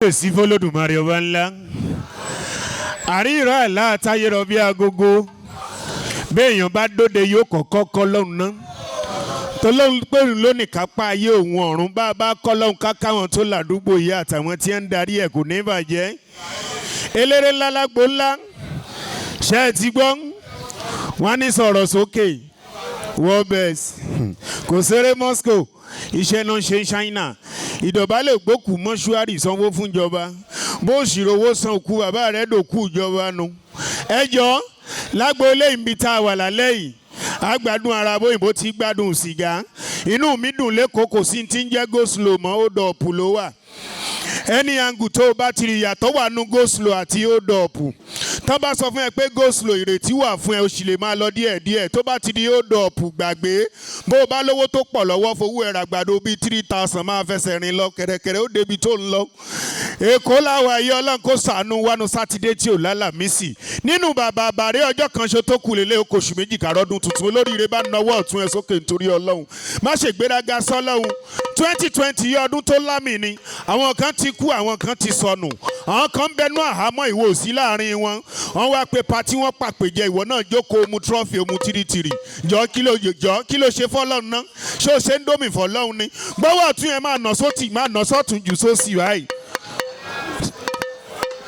Èsì f'Olódùmarè ọba ńlá. Àríra àlá àtayé rọ bí agogo. Béèyàn bá dóde yóò kọ́kọ́ kọ́ lọ́hùn ná. Tọ́lọ́hùn pẹ̀lú lónìí kápá ayé òun ọ̀run bá kọ́ lọ́hùn kákáwọn tó ládùúgbò yìí àtàwọn tí ń darí ẹ̀ kò ní bàjẹ́. Eléré ńlá lágbo ńlá. Ṣé ẹ ti gbọ́? Wọ́n á ní sọ̀rọ̀ sókè. Wọ́bẹ̀s. Kò ṣeré Moscow. Iṣẹ́ náà ṣe China. Ìdọ̀bálẹ̀ gbókù mọ́ṣúárì sanwó fúnjọba. Bó ṣìrò owó san òkú bàbá rẹ̀ dòkú ìjọba nu. Ẹ jọ lágbo ilé ìbí tá a wà lálẹ́ yìí. Àgbàdùn ara bóyìnbó ti gbádùn sìgá. Inú mi dùn lẹ́kọ̀ọ́ kò sí ti ń jẹ́ go-slow mọ́ ó dọ̀pù ló wà. Ẹni àǹgù tó o bá ti rí ìyàtọ̀ wà nú go-slow àti ó dọ̀pù. Tó bá sọ fún ẹ pé go-slow ìrètí wà fún ẹ o sì lè máa lọ díẹ̀díẹ̀ tó bá ti di ó dọ̀pù gbàgbé. Bó o bá lówó tó pọ̀ lọ́wọ́ fowó ẹ̀rà àgbàdo bíi 3,000 máa fẹsẹ̀ rìn lọ kẹ̀rẹ̀kẹ̀rẹ̀ ó débi tó ń lọ. Èkó láwa yìí Ọlọ́run kó ṣàánú wánu sátidé tí ò lálàmísì. Nínú bàbá àbàrẹ́ ọjọ́ kan ṣo tó kù lélẹ̀ oṣù méjì kàrọ́dún tuntun olóríire bá nawọ́ ọ̀tún ẹ sókè nítorí Ọlọ́run. Má ṣe gbéraga sọ́lọ́run. 2020 yìí ọdún tó lámì ni. Àwọn kan ti kú àwọn kan ti sọnù. Àwọn kan ń bẹnu àhámọ́ ìwọ òsí láàrin wọn. Wọ́n wá pé patí wọ́n pàpèjẹ ìwọ náà jókòó mu trọ́fì omu tìrìtìrì. Jọ kí ló ṣe fọ́lọ́run náà? Ṣé o ṣe ń dómì fọ́lọ́run ni? Gbọ́wọ́ ọ̀tún yẹn máa nà sótì máa nà sọ́tún jù sósì báyìí.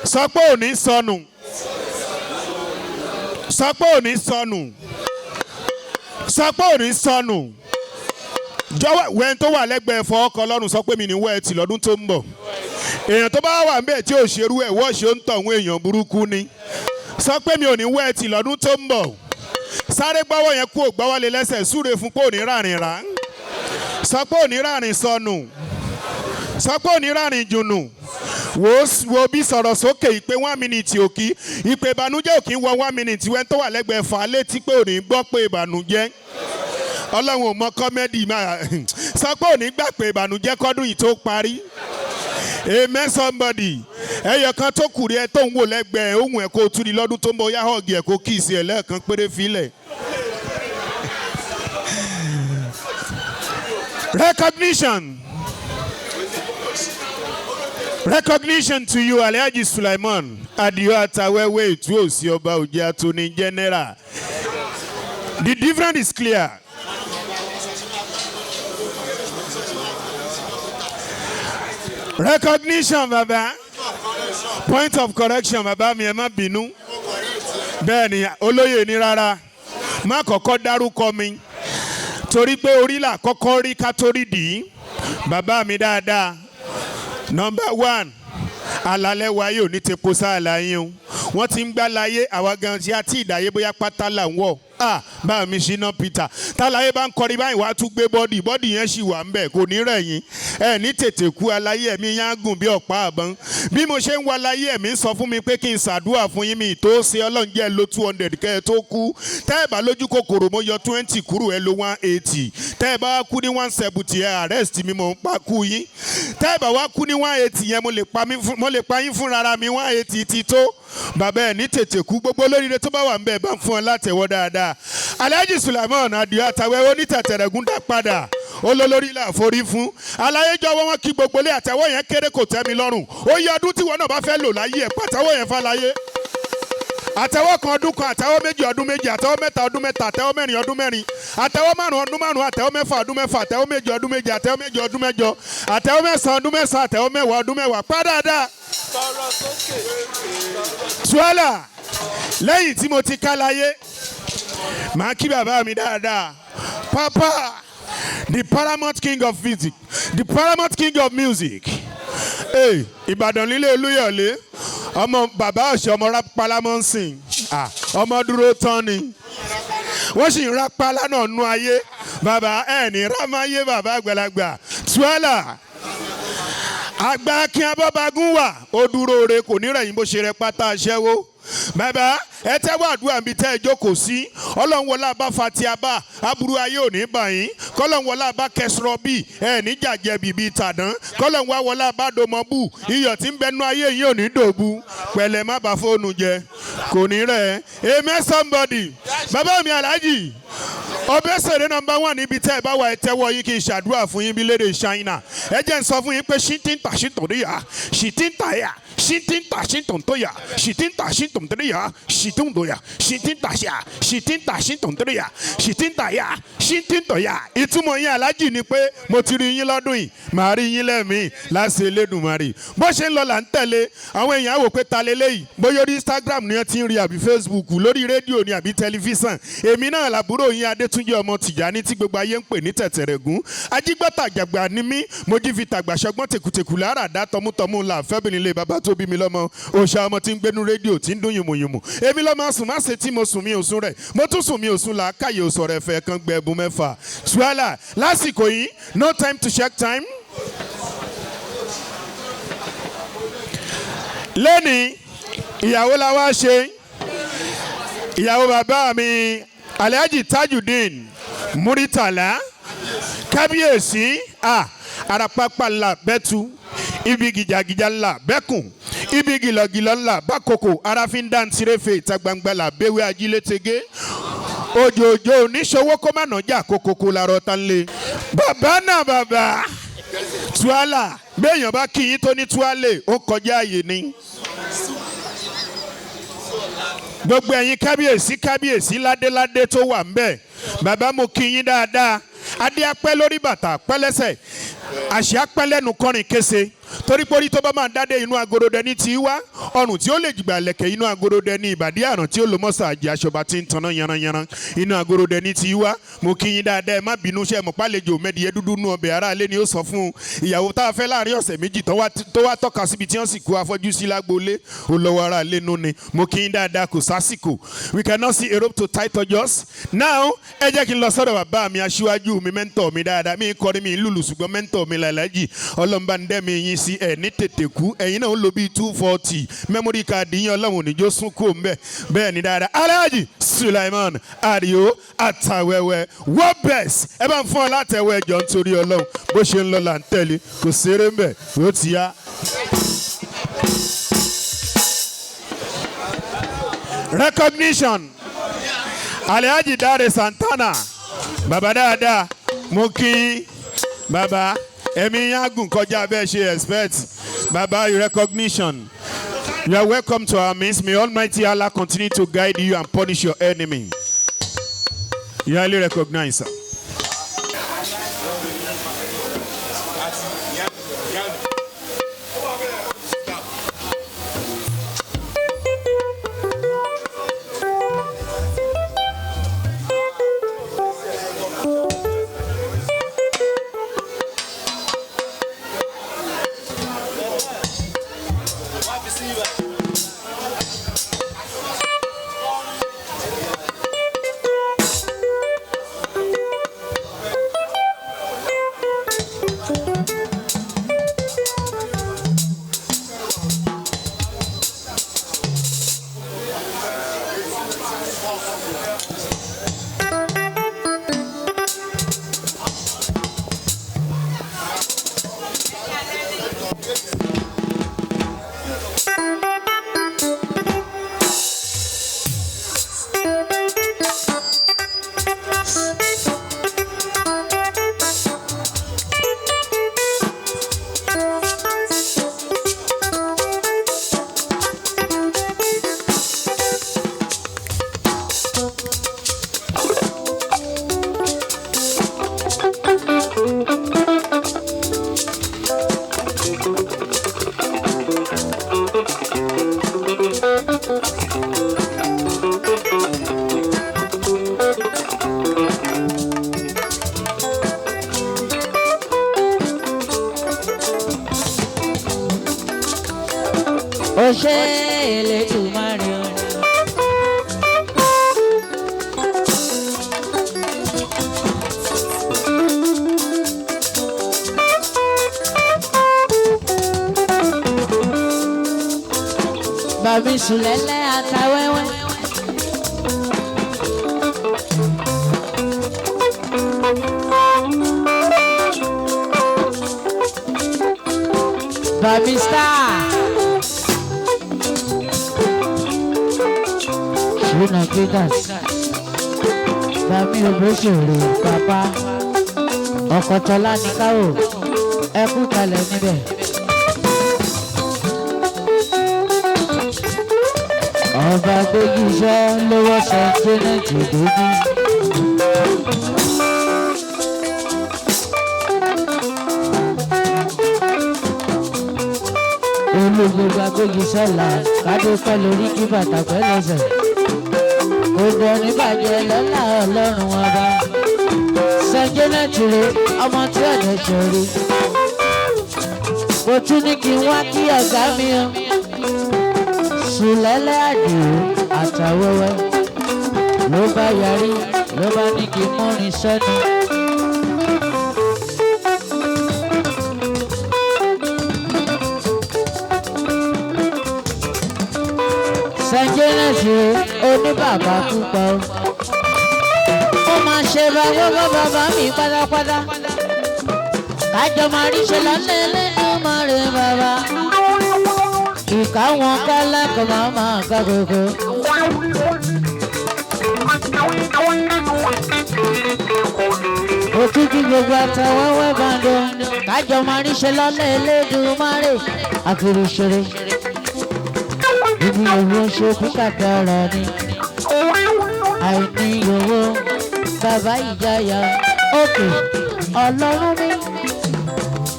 Sọ pé ò ní sọnù. Sọ pé ò ní sọnù. Sọ pé ò ní sọnù. Jọ̀wọ́ wẹ́n tó wà lẹ́gbẹ̀ẹ́ fọ́ ọkọ̀ lọ́rùn sọ pé mi ní wẹ́ ẹtì lọ́dún tó ń bọ̀. Èèyàn tó bá wà ń bẹ̀ tí ò ṣerú ẹ̀ wọ́ ṣe ń tọ̀hún èèyàn burúkú ni. Sọ pé mi ò ní wẹ́ ẹtì lọ́dún tó ń bọ̀. Sáré gbọ́wọ́ yẹn kú ògbọ́wọ́lé lẹ́sẹ̀ súre fún pé ò ní rárìn rà. Sọ pé ò ní rárìn sọnù. Sọ pé ò ní rárìn jùnù. Wo bí sọ̀rọ̀ sókè ìpè 1 minute òkì. Ìpè ìbànújẹ́ òkì ń wọ 1 minute wẹ́n tó wà lẹ́gbẹ̀ẹ́ fà á létí pé ò ní gbọ́ pé ìbànújẹ́. Ọlọ́run ò mọ kọ́mẹ́dì máa sọ pé ò ní gbà pé ìbànújẹ́ kọ́dún yìí tó parí. Amen somebody. Ẹyọ kan tó kù rí ẹ tó ń wò lẹ́gbẹ̀ẹ́ ohun ẹ̀ kó tún ní lọ́dún tó ń bọ̀ yá họ́ọ̀gì ẹ̀ kó kì í sí ẹ̀ lẹ́ẹ̀kan péré filẹ̀. Recognition to you, Alhaji Sulaiman Adio Atawewe Etu Osi Ọba Òjé Attorney General. The difference is clear. Recognition, Baba. Point of correction, Baba mi ẹ má bínú. Bẹ́ẹ̀ni, olóyè ní rárá. Má kọ́kọ́ dárúkọ mi. Torí pé orí là kọ́kọ́ rí ká torí dì í. Bàbá mi dáadáa. Number 1. Àlàlẹ́ wa yóò ní tepo sáàlà yín o. Wọ́n ti ń gbá láyé àwa gan ṣe àti ìdáyé bóyá pátá là ń wọ̀. Bá mi Ṣínà Peter. Táláyé bá ń kọrin báyìí wàá tún gbé bọ́dì yẹn sì wà ń bẹ̀ kò ní rẹ̀yìn. Ẹ ní tètè kú aláyé ẹ̀mí yẹn á gùn bí ọ̀pá àbọ̀n. Bí mo ṣe ń wá aláyé ẹ̀mí sọ fún mi pé kí n ṣàdúrà fún yín mi tó ṣe Ọlọ́run jẹ́ lo 200 kẹ́ ẹ tó kú. Tẹ́ ẹ bá lójú kòkòrò mo yọ 20 kúrò ẹ lo 180. Tẹ́ ẹ bá wá kú ní 170 ẹ arrest mi mo ń pa kú yín. Tẹ́ ẹ bá wá kú ní 180 yẹn mo lè pa yín fúnra mi 180 ti tó. Bàbá ẹ̀ ní tètè kú gbogbo olóríire tó bá wà ń bẹ̀ bá ń fún ọ látẹ̀wọ́ dáadáa. Alhaji Sulaiman Adio Atawewe onítẹ̀tẹ̀rẹ̀gún dá padà olólórí là forí fún. Aláyé jọ̀wọ́ wọn kí gbogbo ilé àtẹ̀wọ́ yẹn kéré kò tẹ́ mi lọ́rùn. Ó yẹ ọdún tí wọn náà bá fẹ́ lò láyé ẹ̀ pàtẹ́wọ́ yẹn fàlàyé. Àtẹ̀wọ́ kan ọdún kan, àtẹ̀wọ́ méjì ọdún méjì, àtẹ̀wọ́ mẹ́ta ọdún mẹ́ta, àtẹ̀wọ́ mẹ́rin ọdún mẹ́rin, àtẹ̀wọ́ márùn ọdún márùn, àtẹ̀wọ́ mẹ́fà ọdún mẹ́fà, àtẹ̀wọ́ méje ọdún méje, àtẹ̀wọ́ méje ọdún mẹ́jọ, àtẹ̀wọ́ mẹ́sàn ọdún mẹ́sàn, àtẹ̀wọ́ mẹ́wàá ọdún mẹ́wàá. Padà. Suala lẹ́yìn tí mo ti ká láyé màá kí bàbá mi dáadáa. Papa, the paramount king of music, the paramount king of music. Ìbàdàn lílé Olúyọ̀lé ọmọ bàbá ọ̀sẹ̀ ọmọ rápálá mọ́ ń sìn. Ọmọ dúró tán ni. Wọ́n sì ń rápálá náà nú ayé. Bàbá ẹ̀ ní rámáyé bàbá àgbàlagbà. Suala àgbà kí abọ́bagún wà ó dúró re kò ní rẹ̀yìn bó ṣe rẹ pátá aṣẹ́wó. Bàbá ẹ tẹ́wọ́ àdúrà mi tẹ́ ẹ jókòó sí. Ọlọ́run wọlá bá fatiaba aburú ayé ò ní bà yín. Kọ́lọ́run wọlá bá kẹsìrọ̀ bí ẹ ní jàjẹ́ bìbí tàdán. Kọ́lọ́run wá wọlá bá domọ́bù iyọ̀ tí ń bẹnu ayé yín ò ní dòbu. Pẹ̀lẹ́ má bá fóònù jẹ kò ní rẹ̀. Amen somebody. Bàbá mi Alhaji Obesere number 1 níbi tẹ́ ẹ bá wà ẹ tẹ́wọ́ yín kí n ṣàdúrà fún yín bí lédè China. Ẹ jẹ́ n sọ fún yín pé ṣìtìntà ṣìtòdìyà ṣìtìntà yà ṣìtìntà ṣìtòntòyà ṣìtìntà ṣìtòntòyà ṣìtòntòyà ṣìtìntà ṣà ṣìtìntà ṣìtòntòyà ṣìtìntà yà ṣìtìntòyà. Ìtumọ̀ yín alájì ni pé mo ti rí yín lọ́dún yìí màá rí yín lẹ́mìí láṣẹ Elédùmarè. Bó ṣe ń lọ là ń tẹ̀lé àwọn èèyàn wò pé ta lélẹ́yìí bóyá orí Instagram ni wọ́n ti ń rí àbí Facebook lórí rédíò ni àbí tẹlifíṣàn. Èmi náà làbúrò yín Adétúnjí ọmọ Tìjání tí gbogbo ayé ń pè ní Tẹ̀tẹ̀rẹ̀gún. Ajígbọ́tà àjàgbà ni mí mo jí fi tàgbà ṣọgbọ́n tèkùtèkù lára dá tọmútọmú ńlá fẹ́bìnrin ilé bàbá tó bí mi lọ́mọ òòṣà ọmọ tí ń gbénu rédíò tí ń dún yùmùyùmù. Èmi lọ́mọ sùn má ṣe tí mo sùn mi ò sùn rẹ̀ mo tún sùn mi ò sùn là káyè òsọ̀rọ̀ ẹ̀fẹ̀ kan gbẹ ẹ̀bùn mẹ́fà. Suala lásìkò yìí no time to check time. Lẹ́ni ìyàwó la wá ṣe ìyàwó bàbá mi Alhaji Tajudeen Muritala kábíyèsí arapapa ńlá bẹ́tu ibi gìjàgìjà ńlá bẹ́kùn ibi gìlọ̀gìlọ̀ ńlá bákòkò aráfíńdà ntìrẹ́fẹ̀ ìta gbangba là béwé ajílétege òjòjò oníṣòwò kó má nàjà kókókó larọ tán lé. Bàbá náà bàbá Suala béèyàn bá kí yín tó ní tuale ó kọjá àyè ni. Gbogbo ẹ̀yin kábíyèsí ládéládé tó wà ńbẹ̀ bàbá mo kí yín dáadáa adé apẹ́ lórí bàtà pẹ́lẹ́sẹ̀ àṣẹ apẹ́ lẹ́nu kọrin kése torí pé orí tó bá máa dádé inú agorodẹ ní tí wá ọrùn tí ó lè jìgbà lẹ̀kẹ̀ inú agorodẹ ní ìbàdí àrùn tí ó lò mọ́sà àjẹ́ aṣọba tí ń tanná yanranyanran inú agorodẹ ní tí wá mo kí yín dáadáa ẹ má bínú ṣe mọ̀ pálejò mẹ́dìyẹ dúdú nú ọbẹ̀ ara alẹ́ ni ó sọ fún ìyàwó tá a fẹ́ láàrin ọ̀sẹ̀ méjì tó wá tọ́ka síbi tí wọ́n sì kú afọ́jú sí lágboolé ó lọ́wọ́ ara alẹ́ nú ni mo kí yín dáadáa kò sásìkò we cannot see a rope to tie to just now ẹ jẹ́ kí n lọ sọ́dọ̀ bàbá mi aṣíwájú mi mẹ́ńtọ̀ mi dáadáa mi kọrin mi lùlù ṣùgbọ́n mẹ́ńtọ̀ mi làlájì ọlọ́mọba ń dẹ́ mi yín sí ẹ̀ ní tètè kú ẹ̀yin náà ń lo bíi 240 memory card yín ọlọ́run níjó sún kó mbẹ́ bẹ́ẹ̀ ni dáadáa Alhaji Sulaiman Adio Atawẹ́wẹ́ wọ́bẹ̀s ẹ bá ń fún ọ látẹ̀wẹ́ ẹjọ́ nítorí ọlọ́run bó ṣe ń lọ là ń tẹ̀lé kò ṣeré mbẹ́ ó ti yá. Recognition Alhaji Dare Santana bàbá dáadáa mo kí bàbá ẹ̀mí yágùn kọjá bẹ́ẹ̀ ṣe expect bàbá recognition. You are welcome to our midst. May Almighty Allah continue to guide you and punish your enemy. You are highly recognized, sir. Bàbí Sùlẹ́lẹ̀ Àtàwẹ́wẹ́. Bàbí Star. Ṣùnà Peters. bàmí òbóṣèré bàbá ọkọ̀tọ́lá ní káwò ẹ kú kalẹ̀ níbẹ̀. ọba gbégi iṣẹ́ lówó sẹ́ńtẹ́nẹ̀tì dógún. olùgbogbo agbégi sọ́la kádé pẹ́ lórí kí bàtà pẹ́ lẹ́sẹ̀. gbogbo oníbàjẹ́ lọ́la ọlọ́run ọba. sẹ́ńtẹ́nẹ̀tì rè ọmọ tí ọ̀dẹ̀ ṣòro. mo tún ní kí n wá kí ọ̀gá mi o. Sùlẹ́lẹ̀ Àdìó àtàwẹ́wẹ́ ló bá yarí ló bá ní kí múrin sẹ́nu. Sẹ́ńjẹ́nẹ̀sì oníbàbá púpọ̀ ó máa ṣe bá gbogbo bàbá mi pátápátá kájọ máa rí ṣe lọ́lẹ́ lẹ́nu máa rí bàbá. Ìka wọn kálá kò máa máa ká gbogbo. Òtútù gbogbo àtàwẹ́wẹ́ bàndó. Kájọ máa rí ṣe lọ́lẹ̀ Elédùmarè. Àkìrì ṣeré. Ibi òwò ṣe kúkàtà ọ̀rọ̀ ni. Àìní owó bàbá ìjayà. Òkè ọlọ́run mi.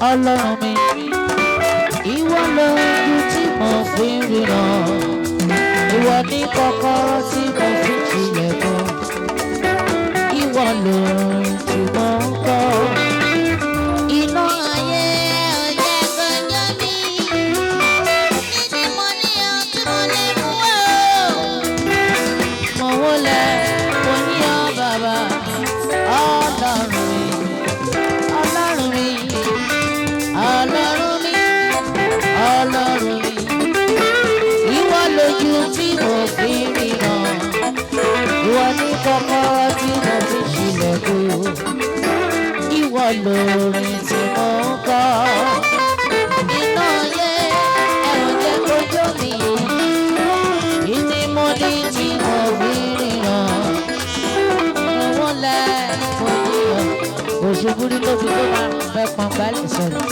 Ọlọ́run mi. Ìwọ lójú tí mo fi ń ríran, ìwọ ní kọ́kọ́rọ́ tí mo fi ṣílẹ̀kùn, ìwọ lójú tí mo ń kọ́. Iná ayé ọ̀jẹ̀ gbọ́njọ́ mi, títí mo ní ohun tí mo lè mú wá o. Mo wólẹ̀ mo ní ọ bàbá, ọlọ́run mi, ọlọ́run mi, ọlọ́run mi. Ọlọ́run mi, ìwọ lójú tí mo fi ríran, ìwọ ní kọ́kọ́rọ́ tí mo fi ṣílẹ̀kùn, ìwọ lórin tí mo ń kọ́. Iná ayé ẹ̀rọ jẹ́ kójó mi, ìní mo ní tí mo fi ríran, mo lẹ̀ mo ní ọ, òṣùbù ní tóbi tó máa fẹ́ pọn gbálẹ̀ sọ̀rọ̀.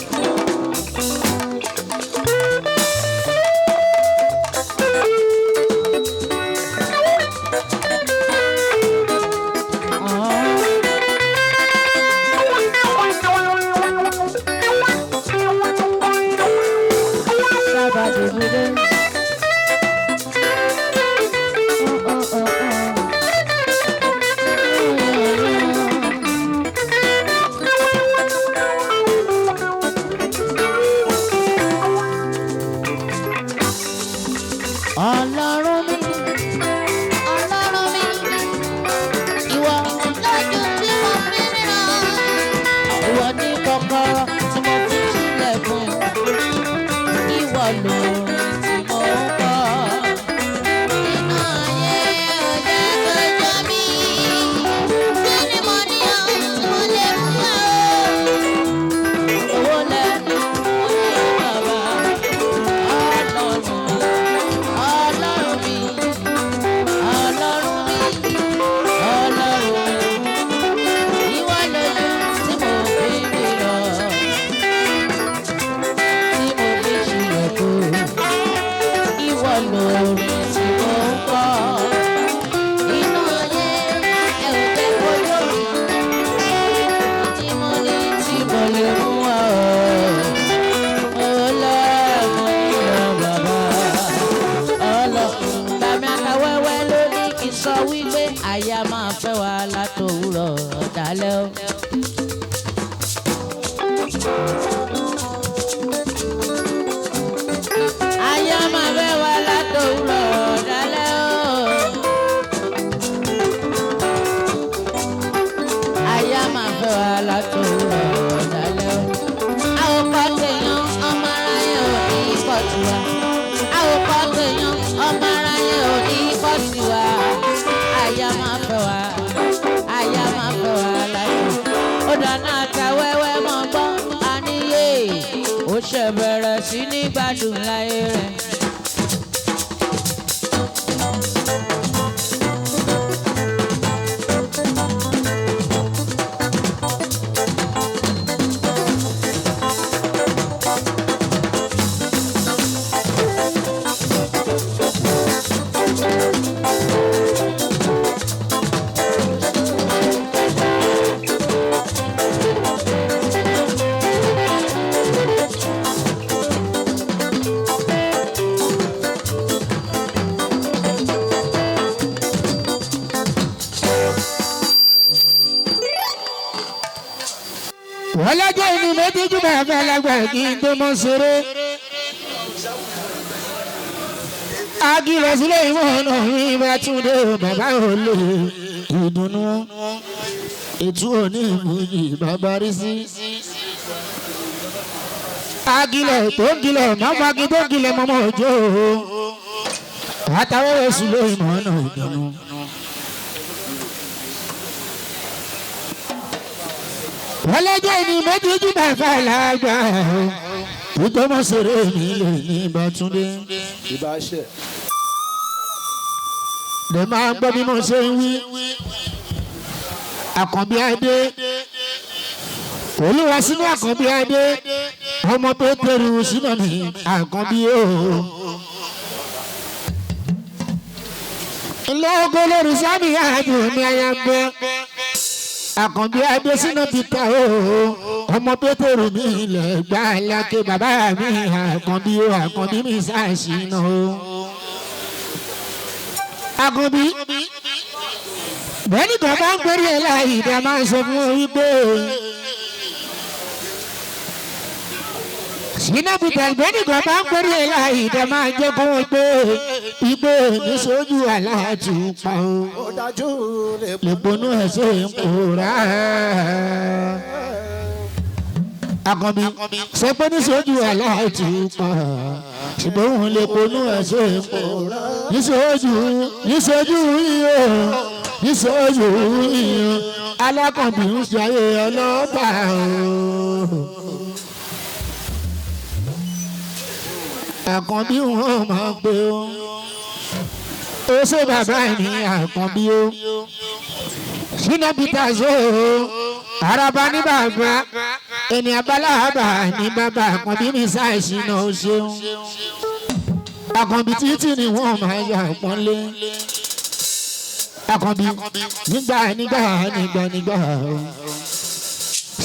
Ọlọ́run mi, ọlọ́run mi, ìwọ lójú tí mo fi ríran, ìwọ ní kọ́kọ́rọ́ tí mo fi ṣílẹ̀kùn, ìwọ lórin tí mo ń kọ́. Iná ayé ọ̀jẹ̀ gbọ́jọ́ mi, kí ni mo ní ohun tí mo lè mú wá o. Owó lẹ́nu mo ní bàbá, ọlọ́run mi. Ọlọ́run mi, Ọlọ́run mi, Ọlọ́run mi, ìwọ lójú tí mo fi ríran, tí mo fi ṣílẹ̀kùn, ìwọ lórin tí mo ń kọ́. Inú ayé ẹ ò jẹ́ kójó mi, tí mo ní tí mo lè mú wá o. Ọlọ́run mi ò bàbá. Bàmí àtàwẹ́wẹ́ ló ní kí n sọ wípé àyà máa fẹ́ wa látòwúrọ̀ dalẹ́ o. Àyà máa fẹ́ wa látòwúrọ̀ dalẹ́ o. Àyà máa fẹ́ wa látòwúrọ̀ dalẹ́ o. Àwọn kan tèèyàn ọmọ aráyé ò ní kọ́ tiwa. Àwọn kan tèèyàn ọmọ aráyé ò ní kọ́ tiwa. Àyà máa fẹ́ wa, àyà máa fẹ́ wa láyé. Ó dáná àtàwẹ́wẹ́ mọ́ gbọ́ àníyé. Ó ṣe bẹ̀rẹ̀ sí ní gbádùn láyé rẹ̀. wọ́n lọ́jọ́ inú méjì jù bàbá alágbà kí n tó mọ́ ṣeré. agilẹ̀ sílẹ̀ ìmọ̀ ọ̀nà mi bá tún dé bàbá olè ìdùnnú ètò òní ìmúyì bàbá rí sí. agilẹ̀ tó ń gilẹ̀ mọ́mọ́ agi tó ń gilẹ̀ mọ́mọ́ òjò àtàwẹ̀rẹ̀ sílẹ̀ ìmọ̀ ọ̀nà ìdùnnú. wọ́n lọ́jọ́ inú méjì jù bàbá alágbà tó mọ́ ṣeré mi lè ní Bátúndé. ìbáṣẹ. lè máa gbọ́ bí mo ṣe ń wí. Àkànbí Adé Olúwa sínú Àkànbí Adé ọmọ tó tẹrù sínú mi Àkànbí o. ilé ogun lórí sábì àjò ní ayábẹ Àkànbí Adé sínú Peter o ọmọ tó tẹrù mi ilẹ̀ gbá lákè bàbá mi Àkànbí o Àkànbí mi ṣàṣìnà o. Àkànbí bẹ́ẹ̀ni kan bá ń pèrè ẹ̀ láì ìdá máa ń sọ fún ọ wípé Ṣínà Peter bẹ́ẹ̀ni kan bá ń pèrè ẹ̀ láì ìdá máa ń jẹ́ kó wọ́n pé ìgbé ní sójú aláàtú pa o lè ponú ẹ̀ ṣe ń pòórá. Àkànbí sọ pé ní sójú aláàtú pa ṣùgbọ́n òun lè ponú ẹ̀ ṣe ń pòórá ní sójú yíyó níṣojú yíyan Alákànbí ń ṣayé ọlọ́ba o. Àkànbí wọn máa gbé o. ó ṣe bàbá ní Àkànbí o. Ṣínà Peter o. Araba ní bàbá ẹni abálábà ní bàbá Àkànbí mi ṣàìṣìnà ó ṣeun. Àkànbí títí ni wọ́n máa yà pọ́nlé. Àkànbí nígbà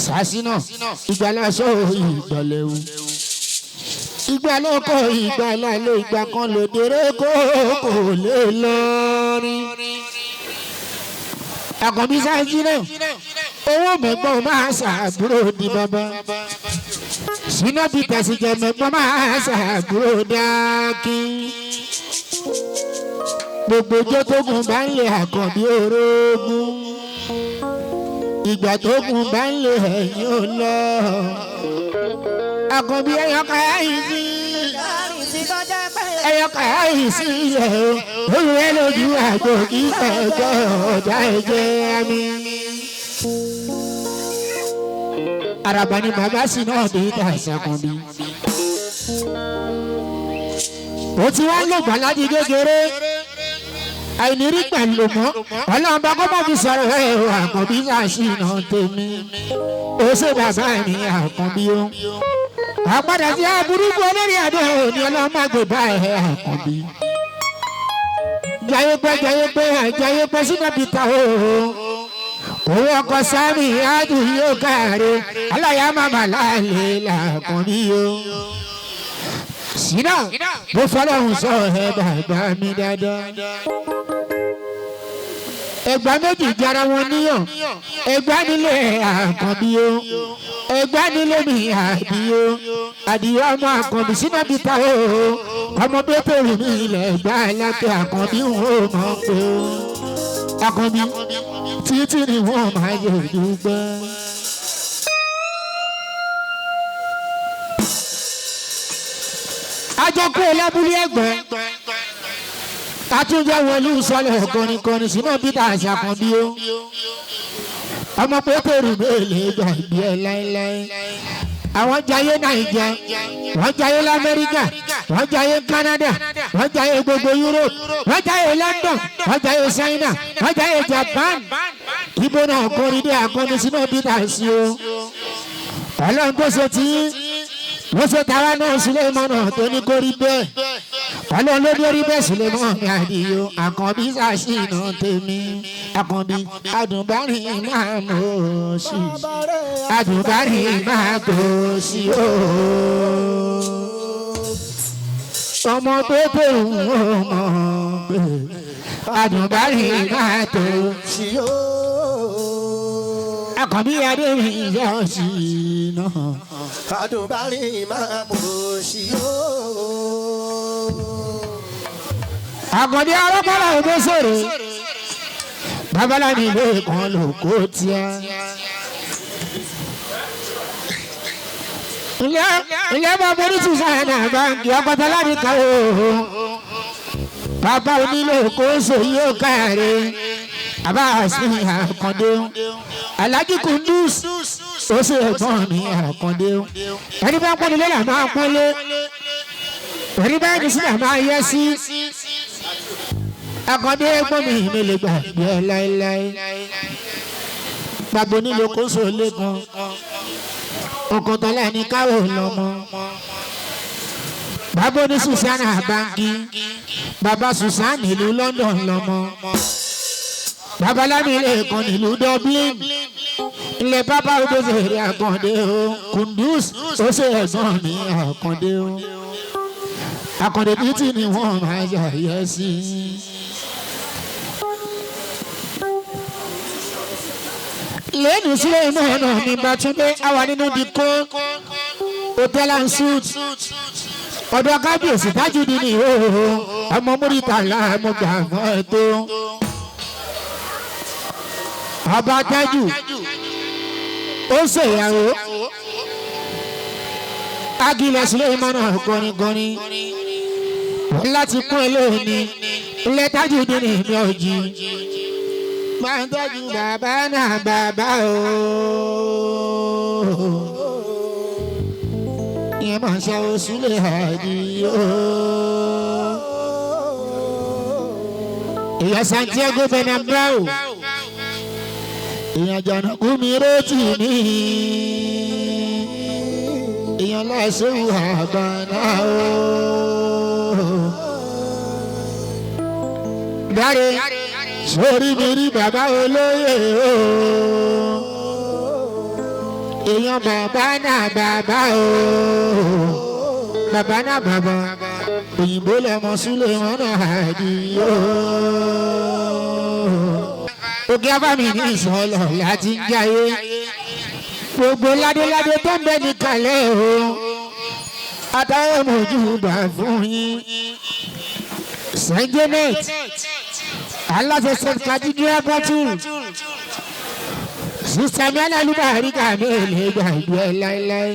Ṣàṣìnà ìgbàlásọ ìgbàlẹ̀wò ìgbàlọ́kọ̀ ìgbàlálẹ̀ ìgbà kan lòdèrè kò lè lọ́rin. Àkànbí Ṣàṣìnà owó mẹ́gbọ́n máa ṣàbúrò di bàbá Ṣínà Peter sì jẹ́ mẹ́gbọ́n máa ṣàbúrò dákì. Gbogbo ọjọ́ tógun bá ń lé Àkànbí orógún ìgbà tógun bá ń lé ẹ̀yìn ò lọ. Àkànbí ẹ̀yọ̀ká yìí sí ilẹ̀ o olùwẹ́ lójú àgbò kí ẹ̀jọ́ ọ̀dà ẹ̀jẹ̀ mi. Àràbà ni bàbá Ṣínà Peter Àkànbí. Ó ti wá lògbà láti kékeré àìnírí pẹ̀lú mọ́ Ọlọ́run bá kọ́ bá fi sọ̀rọ̀ ẹ̀ o Àkànbí Ṣàṣìnà tèmi. ó ṣe bàbá mi Àkànbí o. àpadà sí aburúkú olórí àdó ni Ọlọ́run má gbé bá ẹ̀ Àkànbí. jayé pẹ́ Ṣínà Peter o. owó ọkọ̀ Sámì ádùn yóò káre aláya màmá láàlè l'Àkànbí o. Ṣínà mo fọlọ́run sọ ẹ bàbá mi dáadáa. Ẹgbà méjì jara wọn níyàn ẹgbà nílé Àkànbí o ẹgbà nílé mi Àdìó Àdìó ọmọ Àkànbí Ṣínà Peter o ọmọ bẹ́tẹ̀rù mi ilẹ̀ ẹgbà lákẹ́ Àkànbí ò mọ̀ pé o Àkànbí títí ni wọ́n máa yẹ dúpẹ́. Àjọkú lábúlé Ẹ̀gbẹ́ Àtúnjẹ wọlé sọlẹ̀ kọrin Ṣínà Peter Àkànbí o. Ọmọ Pétérù mélòó gbàgbé ẹ láéláé. Àwọn jayé Nàìjíríà, wọ́n jayé l'Amẹ́ríkà, wọ́n jayé Canada, wọ́n jayé gbogbo Europe, wọ́n jayé London, wọ́n jayé China, wọ́n jayé Japan. Ibo náà kọrin dé akọni Ṣínà Peter sí o. Ọlọ́run tó ṣe tí wọ́n ṣe tàwa náà Sulemana tó ní kó rí bẹ́ẹ̀. Ọlọ́run ló dé rí bẹ́ẹ̀ Sulemana mi Àdìó Àkànbí Ṣàṣìnà tèmi. Àkànbí adùnbárìn máa mọ̀ sí adùnbárìn máa gbò sí o. ọmọ tó tó ọmọ pé adùnbárìn máa tó sí o. Àkànbí adé mi yọ sí náà. Adùnbárí máa bò sí o. Àkànbí arọ́pàá òde sèré. Babaláni ilé kan ló kó tíá. Ilé bàbá oríṣi sáyẹn àbáǹkì ọkọ̀tà láti kàwé o. Bàbá onílé kó ṣe yóò káre. Àbá àṣì Àkàndé. Alhaji Kundus ó ṣe ẹ̀gbọ́n mi Àkàndé. Ẹni bá pọ́n nílé là máa pọ́nlé. Ẹni bá ní sílẹ̀ máa yẹ sí. Àkàndé ẹ̀gbọ́n mi lè gbàgbé láéláé. Bàbá onílé kó ṣe olé gan. Ọkọ̀tọ̀lá ní káwọ̀ lọ́mọ. Bàbá oní Susanna Banki. Bàbá Susan ìlú London lọ́mọ. Bàbá Lámìlé kan nílùú Dublin. Ilé bàbá Odòsèré Àkàndé o. Kundus ó ṣe ẹ̀gbọ́n mi Àkàndé o. Àkàndé títí ni wọ́n máa yàyẹ sí. Lẹ́nu sílé iná ọ̀nà mi Bàtúndé àwa nínú di kó hotel and suite ọ̀dọ̀ kábíyèsí Tajudeen ní ìhòòhò ọmọ Muritala mo gbà fún ẹ tó. Ọba Tájù ó ṣèyàwó Agilẹ̀ sílé ìmọ̀nà gọ́nigọ́ni láti kún ẹ lónìí ilé Tajudeen ní ìmí ọ̀jì. Máa ń tọ́jú bàbá náà bàbá o. Ìyẹn máa ń ṣe oṣù lè hàdí o. Ìyá Santiago Bernabéu. Ìyẹn Jànàkú mi rétí ní. Ìyẹn láìsíwò àgbàna o. Dáre. Sórí mi rí bàbá olóyè o. Èèyàn bàbá náà bàbá o. Bàbá náà bàbá. Òyìnbó lọmọ Súlè wọn náà àdì o. Òkè Afámi ní ìsọ̀lọ̀ láti ń jayé. Gbogbo ládéládé tó ń bẹ ní kalẹ̀ o. Atáyọ̀ mojú bà fún yín. Saint Janet. Aláṣẹ St. Cathedral Bottle. Sísá mi alálùbárí kà mí lè gbàgbé láéláé.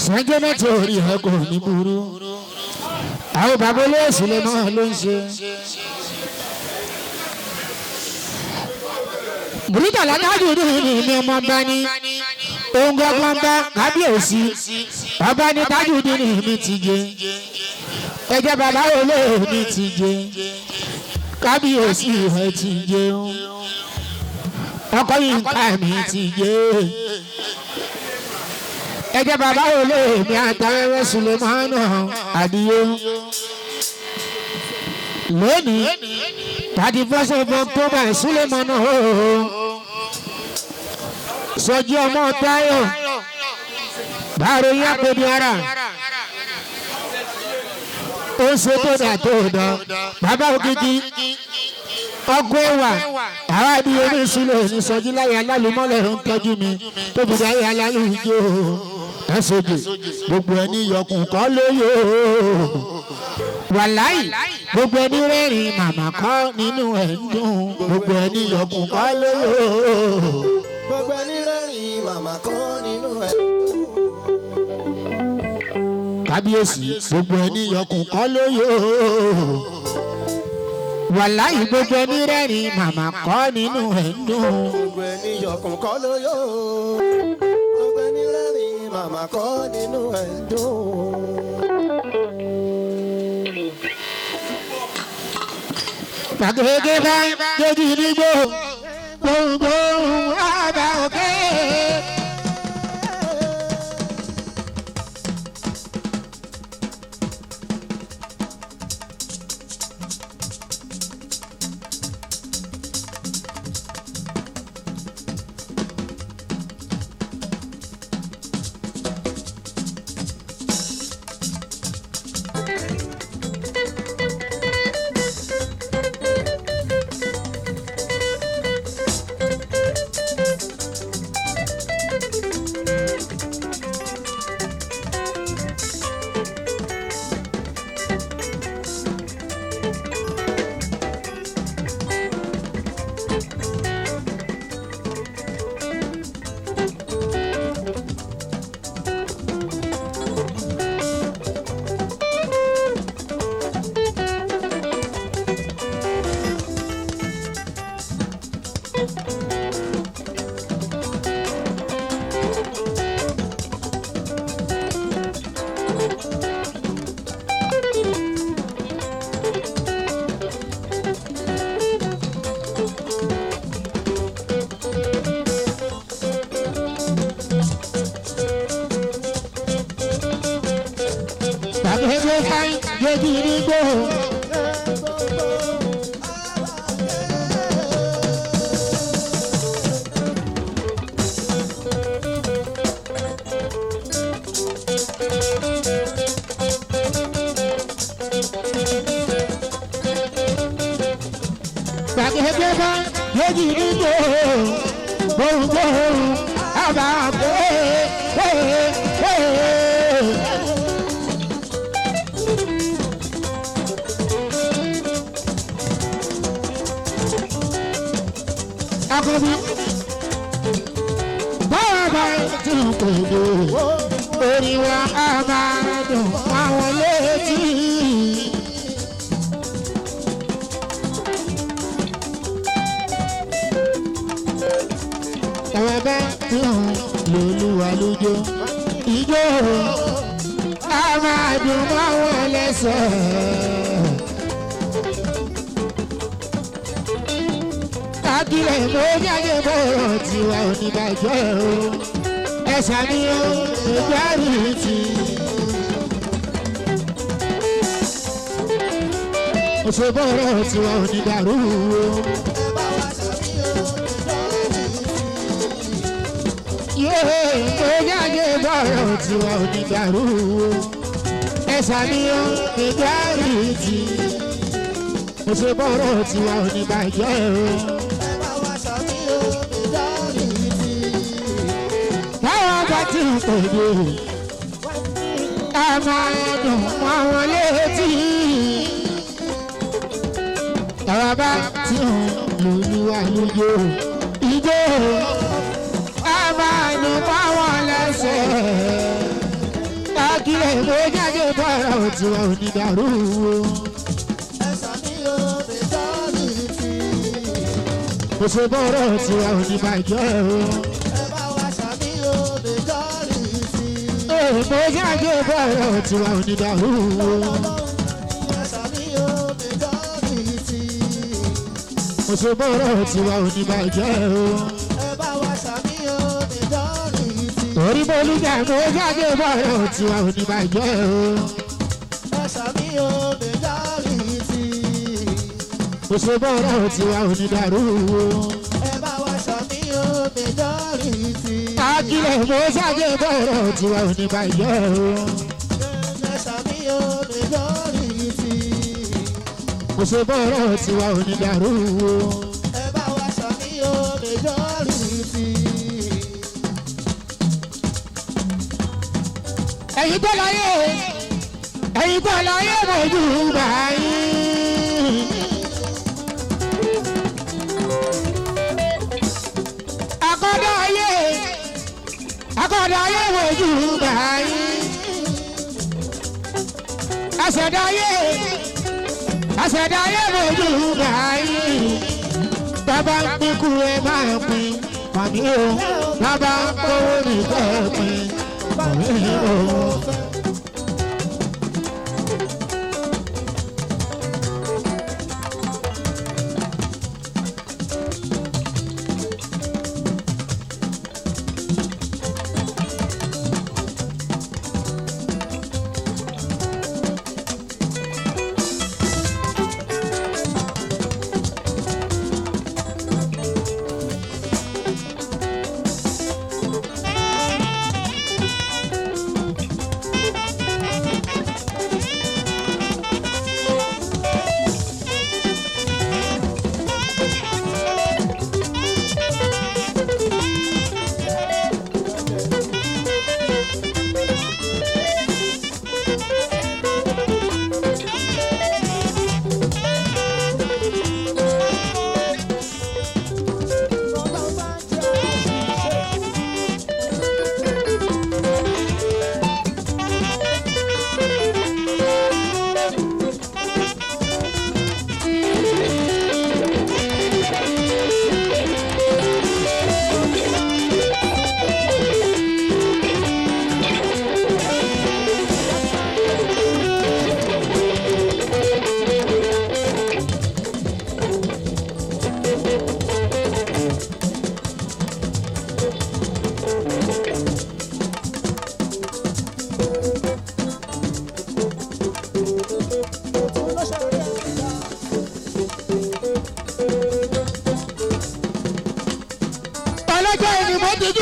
Saint Janet orí ọkọ̀ ní burú. Àwọn bàbá olóòsì lè mọ́ ló ń ṣe. Muritala Tajudeen ní ọmọ bá ní. Òun gbọ́gbọ́n bá kábíyèsí. Bàbá ní Tajudeen mi ti jẹ. Ẹ̀jẹ̀ bàbá olóò mi ti jẹ. Kábíyèsí ẹ̀ ti jẹun. Ọkọ Yínká mi ti jẹ. Ẹ̀jẹ̀ bàbá olóò mi àtàwẹ́wẹ́ Sulemanu Àdìyó. Lónìí 31st of October Sulemanu Sọjí ọmọ Táyọ̀ báàrò yá pẹ̀lú ara ó ṣe tó dà tó dán bàbá ògidì ọgbọ́n ẹwà àwọn àdìyẹ ní ìṣúlẹ̀ ní Sọjí láyé alálùmọ́lẹ̀ ń tọ́jú mi tó fi dáyé alálùjọ ẹ̀sọ́jì gbogbo ẹni yọkùn kọ́ lóyò wàláì gbogbo ẹni rẹ́rìn màmá kọ́ nínú ẹ̀ ń dùn gbogbo ẹni yọkùn kọ́ lóyò. Gbogbo ẹni rẹ́rìn màmá kọ́ nínú ẹ̀. Kábíyèsí gbogbo ẹni yọkùn kọ́ lóyò. Wàláì gbogbo ẹni rẹ́rìn màmá kọ́ nínú ẹ̀ ń dùn. Gbogbo ẹni yọkùn kọ́ lóyò. Gbogbo ẹni rẹ́rìn màmá kọ́ nínú ẹ̀ ń dùn. Gbàgede bá déjì nígbò gbogbo àbá òkè.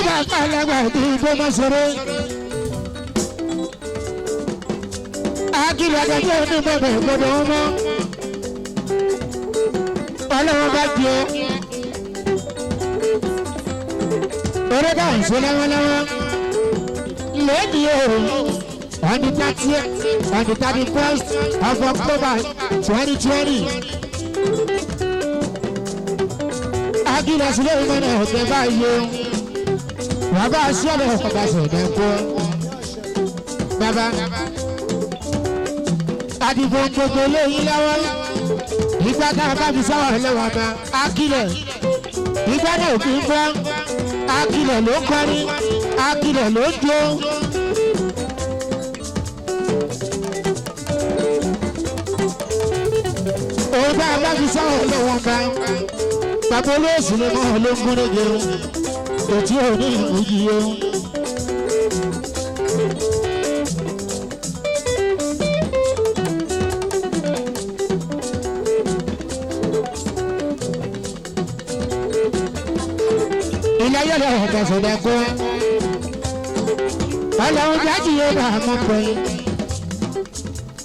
ká pàlẹ́gbà tí tó mọ́ sọ̀rọ̀. Akílẹ̀ àgbẹ̀jọ́ onímọ̀bẹ̀ gbọdọ̀ wọn mọ́. Ọlọ́run bá jẹ́ orí dáhùn sí lọ́wọ́lọ́wọ́. Lẹ́ẹ̀dì o, on the 31st of October 2020. Akílẹ̀ sílẹ̀ ìmọ̀nà ọ̀tẹ̀ báyìí o. Bàbá aṣọ́lẹ̀ ọ̀kadà sọ̀dẹ̀ kọ́. Bàbá àdìbò gbogbo lóyún lọ́wọ́. Ìgbà tá a bá fi sáwọ̀ lọ́wọ́ ọba Akílẹ̀. Ìgbà náà kì í gbọ́. Akílẹ̀ ló kọrin. Akílẹ̀ ló jó. Òun bá a bá fi sáwọ̀ lọ́wọ́ ọba. Bàbá olóòsì lè mọ́ ọ ló ń gúnrégé o. Ètí ò ní ìmúyí o. Ilé ayé lọ́wọ́ kẹsàn-án kó. Ọlọ́run jáde yóò bá a mọ̀ pé.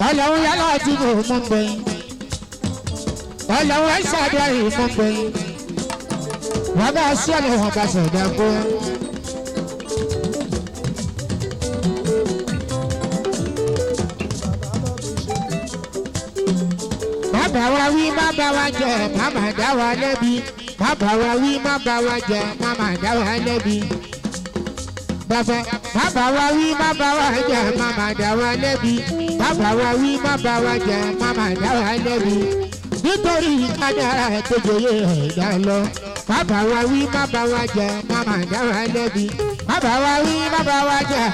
Ọlọ́run yálà tí mo mọ̀ pé. Ọlọ́run ẹ̀ṣẹ̀ àdúrà yìí mọ̀ pé. Wọ́n bá a sí ọlọ́run kẹsàn-án kó. Má bá wa wí, má bá wa jẹ, má má dá wa lẹ́bi. Má bá wa wí, má bá wa jẹ, má má dá wa lẹ́bi. Bàbá, má bá wa wí, má bá wa jẹ, má má dá wa lẹ́bi. Má bá wa wí, má bá wa jẹ, má má dá wa lẹ́bi. Nítorí kádàrá tó jòyè ẹ̀dá lọ. Má bá wa wí, má bá wa jẹ, má má dá wa lẹ́bi. Má bá wa wí, má bá wa jẹ.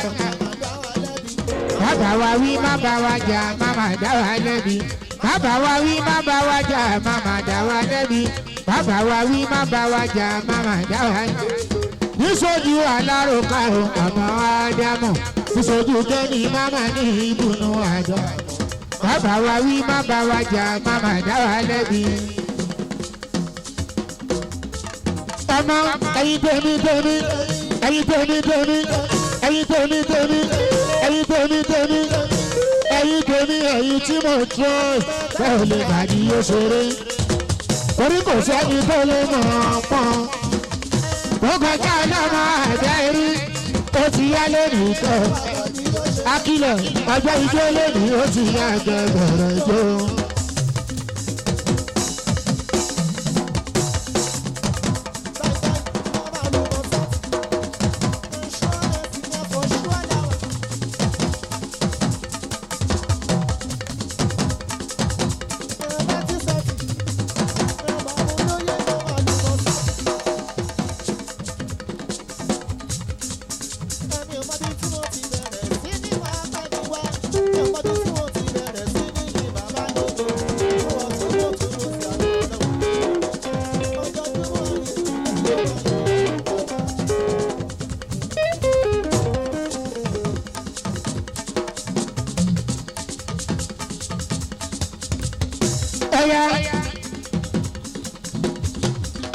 Má bá wa wí, má bá wa jẹ, má má dá wa lẹ́bi. Má bá wa wí, má bá wa jẹ, má má dá wa lẹ́bi. Bàbá wa wí, má bá wa jà, má má dá wa lẹ́bi. Níṣojú aláròká o, ọmọ Ádámù. Níṣojú kẹ́ni máma ní ìbùnú àjọ. Bàbá wa wí, má bá wa jà, má má dá wa lẹ́bi. Ọmọ ẹyin tèmi tèmi, ẹyin tèmi tèmi, ẹyin tèmi tèmi, ẹyin tèmi tèmi, ẹyin tèmi ẹyin tí mo trust. Bẹ́ẹ̀ lè bàdí yóò ṣeré. Orí kò sẹ́ni tó lè mọ̀ ọ́ pọ́n. Ó kọjá ọlọ́mọ ẹ̀dá rí. Ó ti yá lónìí tọ́. Akílẹ̀ ọjọ́ ijó lónìí ó ti yá gẹ̀gẹ̀rẹ̀ jó.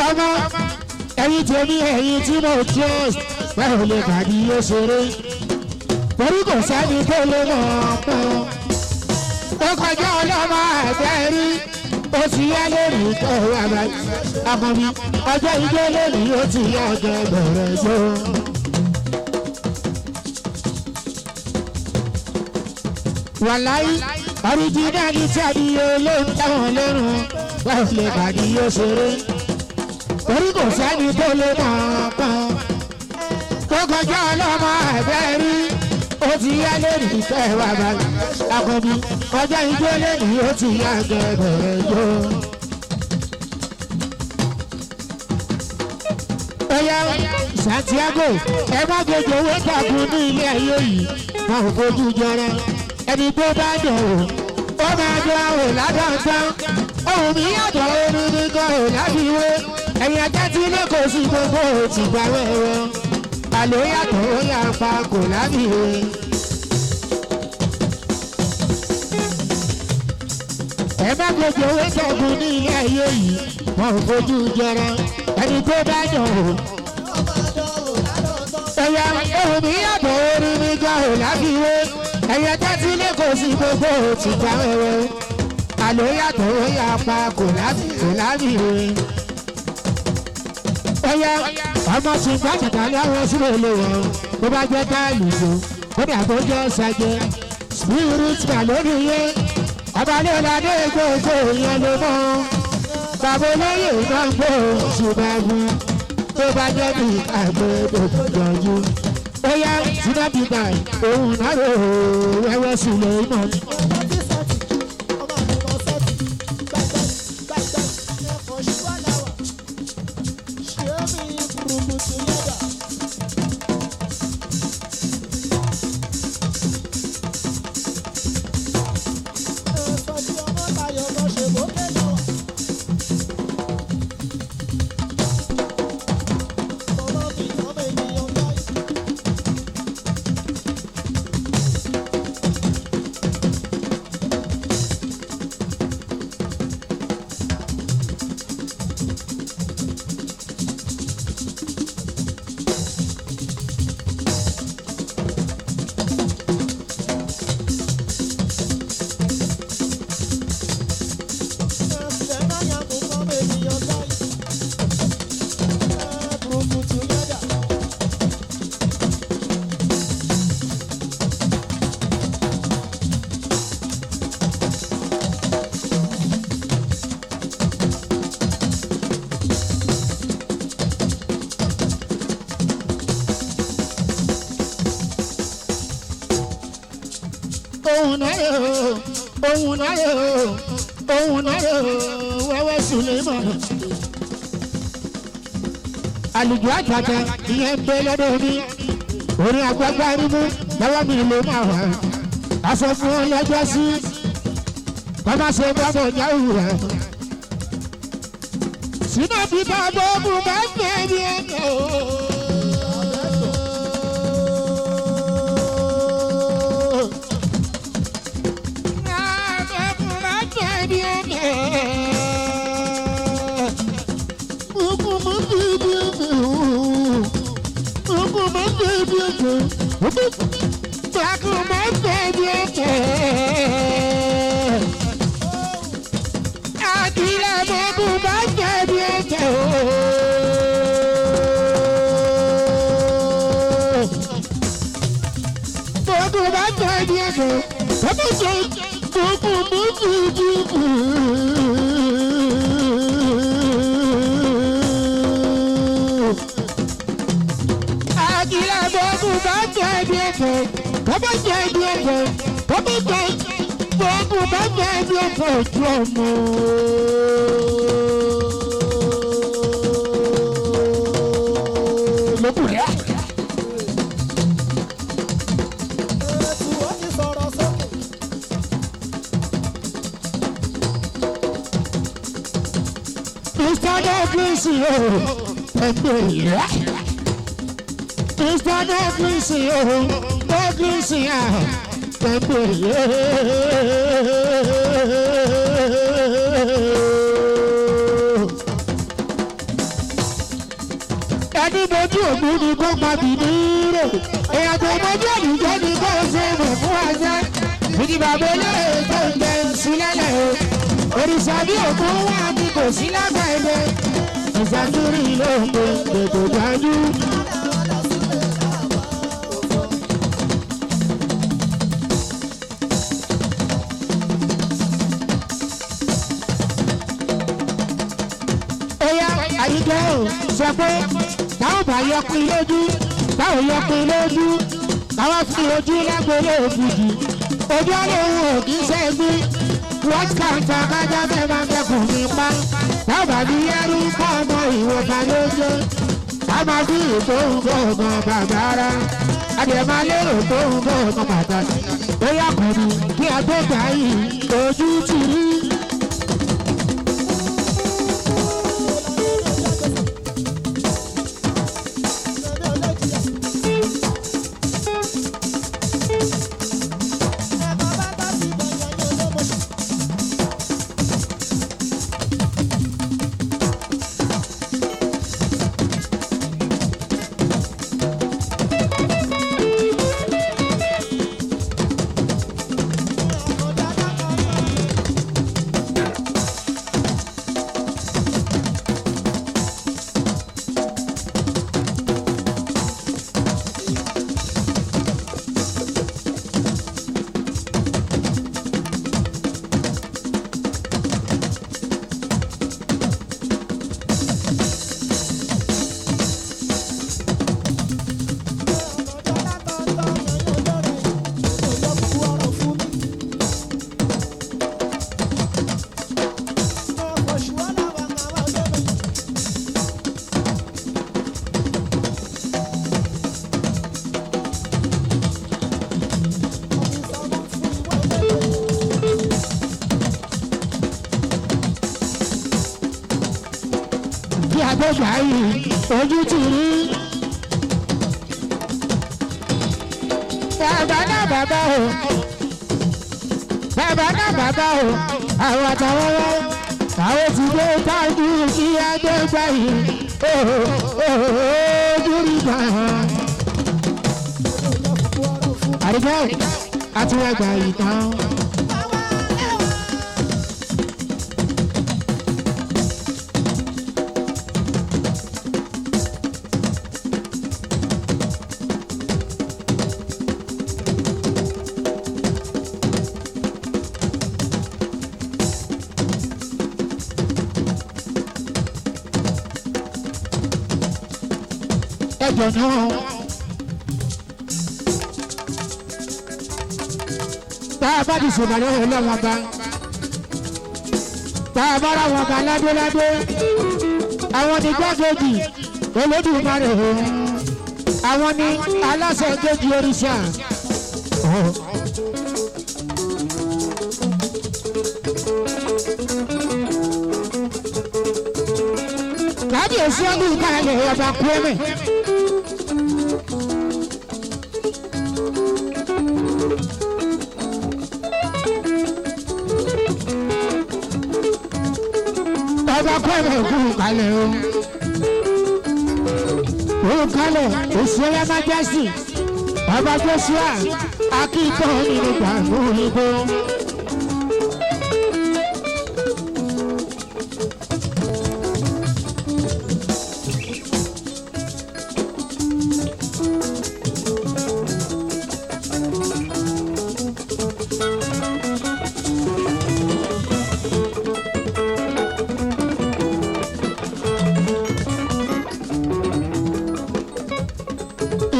Ọmọ ẹyin tèmi ẹyin tí mo trust báwo lè bàdí yóò ṣeré. Torí kò sẹ́ni tó lè mọ̀ ọ́ pọ́n. Ó kọjá ọlọ́mọ ẹ̀gbẹ́ rí. Ó ti yá lónìí tó wà báyìí. Àmọ́ mi ọjọ́ ijó lónìí ó ti yá gẹ̀gẹ̀rẹ̀ jó. Wàláyé ọ̀ríjìnàlì tí àdìyẹ ló ń táwọn lẹ́rùn báwo lè bàdí yóò ṣeré. Torí kò sẹ́ni tó lè mọ̀ ọ́ pọ́n. Ó kọjá ọlọ́mọ ẹ̀gbẹ́ rí. Ó ti yá lónìí tó wà báyìí. Àmọ́ mi ọjọ́ ijó lónìí ó ti yá gẹ̀gẹ̀rẹ̀ jó. Ọya Santiago ẹ má gbèjò owó tàkùn ní ilé ayé yìí. Wọn ò fojú jọrọ. Ẹni tó bá dọ̀ ó máa dọ̀ àwò ládàntán. Ohun mi yàtọ̀ orin ní kan ò láfiwé. Ẹ̀yìn ẹ̀jẹ̀ tí ilé kò sí gbogbo òtìgbà wẹ̀wẹ̀. Àlọ́ yàtọ̀ ó yà pa kò láfiwé. Ẹ má gbèjò owó tàkùn ní ilé ayé yìí. Wọn ò fojú jọrọ. Ẹni tó bá dọ̀ ẹ̀yà ohun mi yàtọ̀ orí mi gan ò láfiwé ẹ̀yà tẹ́tí lé kò sí gbogbo ti já wẹ́wẹ́ àlọ́ yàtọ̀ ó yà pa kò láfiwé. ẹ̀yà ọmọ tí gbàgbà láwọn sílẹ̀ lè wọ̀ bó bá jẹ́ táìlì tó kódà tó jẹ́ ṣàjẹ́ spirit wà lórí yé ọba ní ọ̀làdé gbogbo yẹn ló mọ́ bàbá olóyè náà gbó ṣùgbọ́n tó bá jẹ́ bí àgbẹ̀dọ̀ jọjú ó yá sínábì náà òun náà ló wẹ́wẹ́ sílẹ̀ iná. Ohun náà wẹ́wẹ́ Suleiman àlùjọ àjàjà ìyẹn ń bẹ lọ́dọ̀ mi orin àgbàgbà rímú lọ́wọ́ mi ló máa wà aṣọ fún wọn lọ́jọ́ sí bàbá ṣe gbọ́dọ̀ jáwù rẹ̀ sínú bíbá gbogbo bá fẹ́ bí ẹ̀kọ́. Ẹni mojú ògún ni kó máa bì ní rò. Èèyàn tó mojú àdìjọ́ ni kó ṣe mọ̀ fún àṣẹ. Ìdí bàbá eléyè tó ń jẹ sílẹ̀lẹ̀ o. Òrìṣà bí òkú wà ní kò sí lágbàáyé. Ìṣàtúrì ló ń gbé ètò dájú. Àyíjọ́ ò sọ pé táwọn bá yọkùn lójú táwọn yọkùn lójú táwọn fi ojú lágbèrè òbíjì ojú ọlọ́run ò kì í ṣẹ́gun wọ́n kàǹtà kájá bẹ́ẹ̀ máa ń dẹkùn mi pa táwọn bá ní ẹrú kọ́ ọmọ ìwòta lójú táwọn bí ètò ń bọ̀ ọ̀gàn bàbá ara àdèmá lérò tó ń bọ̀ ọ̀gàn pàtàkì ó yà kàn ní kí agbógbà yìí ojú ti rí. tó gbà yìí ojú ti rí. bàbá náà bàbá o bàbá náà bàbá o àwọn àtàwọn wọn àwọn ti dé tájú kí ẹgbẹ́ gbà yìí ojú rí gbà. àdìgbò àti wọn gbà yìí tán. ẹjọ náà tá a bá ti sọ̀bàlẹ̀ ọlọ́wọ́n bá tá a bá ra wọn bá ládéládé àwọn ní gbàgede Olódùmarè àwọn ní aláṣẹ kejì òrìṣà. kábíyèsí ọdún ìkàlẹ̀ ọba kúẹ́mẹ̀. ọba kúẹ́mẹ̀ kú kalẹ̀ o. òun kalẹ̀ òṣèré májẹ́sì ọba Joshua akíkọ́ nínú gbàgbọ́ ìbò.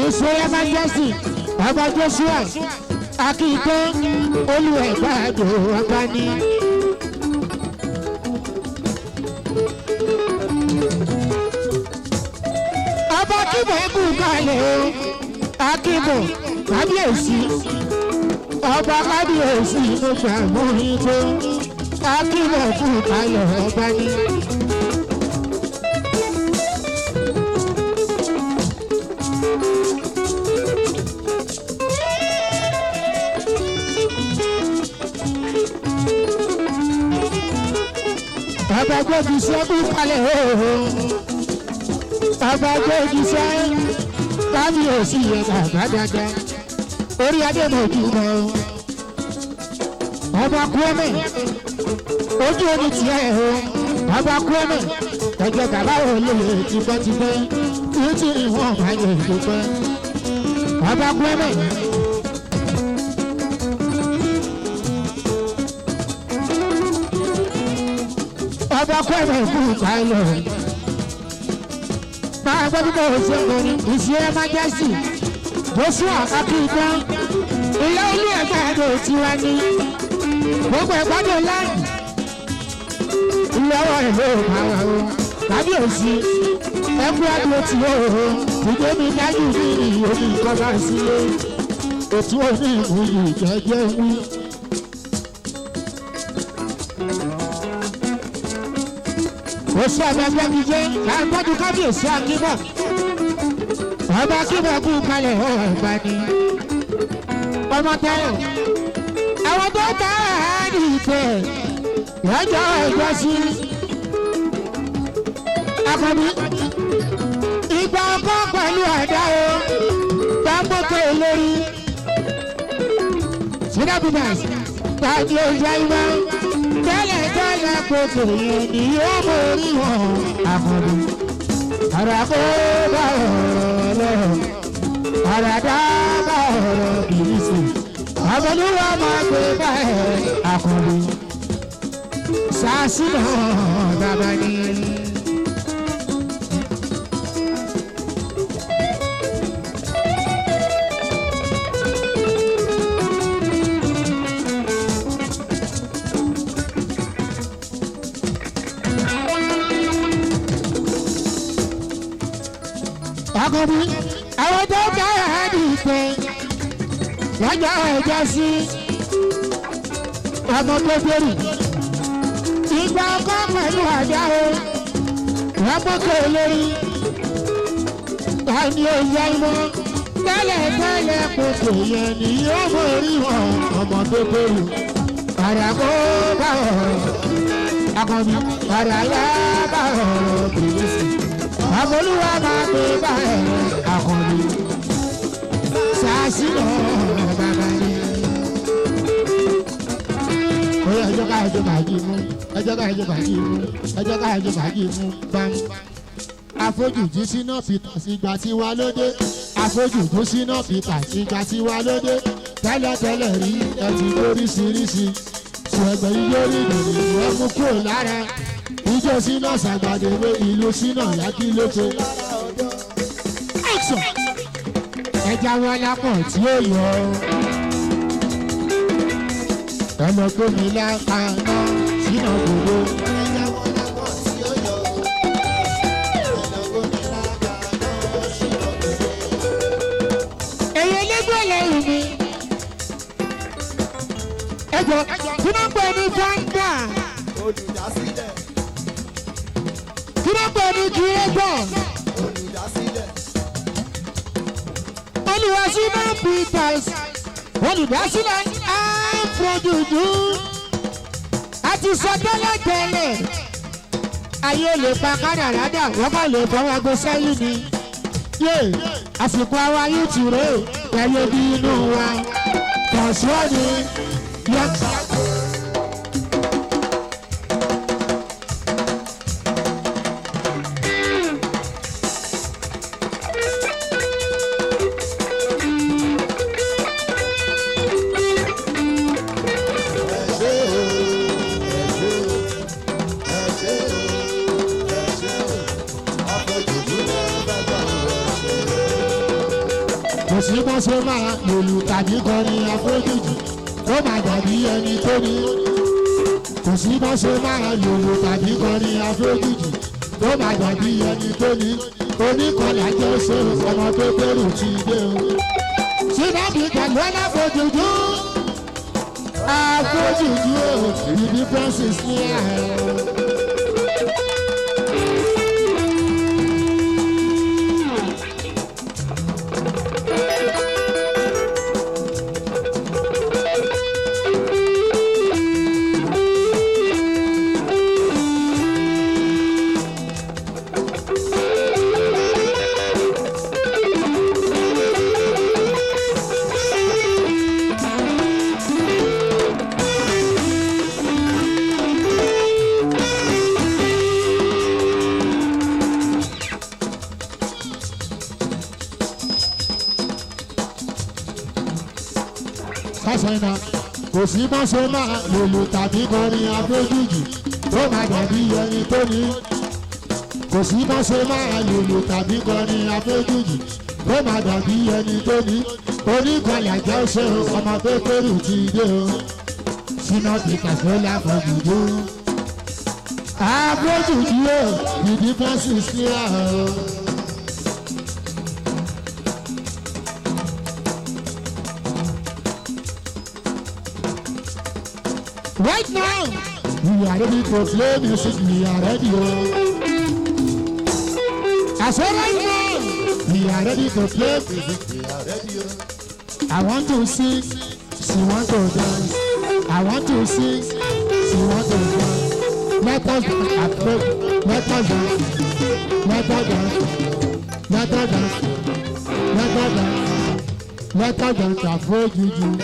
Ìṣòro Majesty ọba Joshua akíkọ́ olùwẹ̀gbàdo ọba ní. ọba kíbọ̀ ẹ̀kú kalẹ̀ o akíbọ̀ kábíyèsí ọba kábíyèsí ló gbà mọ́ ìbò akíbọ̀ ẹ̀kú kalẹ̀ ọba ní. ọba gbẹ́gìsẹ́ kú kalẹ̀ ooo ọba gbẹ́gìsẹ́ kábíyèsí yẹn bàbá dáadáa orí adé mọ̀jú mọ́ ọba kúẹ́mẹ̀ ojú omi tiẹ̀ o ọba kúẹ́mẹ̀ ẹ̀jẹ̀ bàbá ò lè tipẹ́tipẹ́ títí ìwọ̀n bá yẹ ìdúpẹ́ ọba kúẹ́mẹ̀. ọba kúẹ́mẹ̀ kú kalẹ̀ máa gbọ́ bí kò ṣe ń ní Ìṣòro Majesty Joshua akíkọ́ ilé olú ẹ̀ka ẹ̀dọ̀ tiwa ní gbogbo ẹ̀gbọ́dọ̀ láì ilé ọwọ́ ẹ̀ ló máa wà o kábíyèsí ẹkú àdúró tí ó o ìgbé mi dájú ní omi ìkọ́ba sílé ètò òní ìwúyì jẹ́jẹ́ wí. oṣù àgbẹ̀gbẹ̀ mi jẹ́ àgbọ̀dù kábíyèsí akíbọ̀ ọba akíbọ̀ kú kalẹ̀ ọ̀gbà ni ọmọ tẹ́lẹ̀ àwọn tó ta àádì ìtẹ̀ lọ́jọ́ ẹ̀jọ́ sí akọni ìgbà ọkọ̀ pẹ̀lú àdá o gbàgbọ́kọ̀ olórí sinabubas tàbí ojú ayé tẹ́lẹ̀ tẹ́lẹ̀ kòkò yẹn ni yóò mọ orí wọn akọni ọ̀rọ̀ kó bá ọ̀rọ̀ lọ ọ̀rọ̀ dá bá ọ̀rọ̀ bìrìsì ọmọlúwa máa gbé bá ẹ̀ akọni sàásìnà bàbá ni. akọni àwọn tó bá àádì pé lọ́jọ́ ẹ̀jọ́ sí ọmọ tó bẹ̀rù ìgbà ọkọ̀ pẹ̀lú àjá o Àpọ̀kọ̀ olórí tani oyè ọmọ tẹ́lẹ̀ kòtò yẹn ni yóò mọ orí wọn ọmọ tó kéré. Àràkó bá ọ̀rọ̀ akọni àràyá bá ọ̀rọ̀ kìrìsì. Àmọ́lúwa máa gbé bá ẹ̀rọ akọni. Sàásì lọ bàbá ni. Oyè ẹjọ́ ká ẹjọ́ bàjí mú ẹjọ́ ká ẹjọ́ bàjí mú ẹjọ́ ká ẹjọ́ bàjí mú bám. Àfojúdi síná Peter ìgbà tí wà lóde. Àfojúdi síná Peter ìgbà tí wà lóde. Tẹ́lẹ̀tẹ́lẹ̀ rí ẹtì lóríṣiríṣi. Ṣùgbọ́n ijó rí ìdòdò ìwé mú kúrò lára. Ijó síná ṣàgbàdéwé ìlú síná yákí lóko. Ẹja wọn lápọ̀ tí ó yọ. Ọmọ gómi lápáná sínú gbogbo. Èyí lẹ́gbẹ̀ẹ́ lẹ́yìn mi. Ẹjọ́ kí ló ń pè ní fáńgà? Olùdásílẹ̀. Kí ló ń pè ní kírẹ́tọ̀? Olùdásílẹ̀. Olùwàsíná Peters olùdásílẹ̀ àpòjùjú àti sọ tẹ́lẹ̀tẹ́lẹ̀ ayé lè pa kádàrádà wọ́n kàn lè fọwọ́ ago sẹ́yìn ni. Yé àsìkò àwa yóò tù rè pẹ̀lú bí inú wa kọ̀ọ̀sùn ni yọ̀ọ̀ká. Kò sí bó ṣe máa lòlù tàbí kọrin àfojúdi ó máa dàbí ẹni tó ní. Kò sí bó ṣe máa lòlù tàbí kọrin àfojúdi ó máa dàbí ẹni tó ní. Oníkọlà jẹ́ ṣe ọmọ tó bẹ̀rù ti dé o. Sínábì pẹ̀lú aláfojúdi àfojúdi o the difference is clear. Sásẹ̀nà kò sí bó ṣe máa lòlù tàbí kọrin àfojúdi ó máa dàbí ẹni tó ní. Kò sí bó ṣe máa lòlù tàbí kọrin àfojúdi ó máa dàbí ẹni tó ní. Oníkọlà jẹ́ ṣe ọmọ tó kéré ti dé o. Síná Peters ló láfojúdi. Àfojúdi o the difference is clear o. Right now, we are ready to play music. We are ready. I said right now, we are ready to play music. We are ready. I want to sing, she want to dance. I want to sing, she want to dance. Let us dance, I pray. Let us dance. Let us dance. Let us dance. Let us dance. Let us dance. I pray you.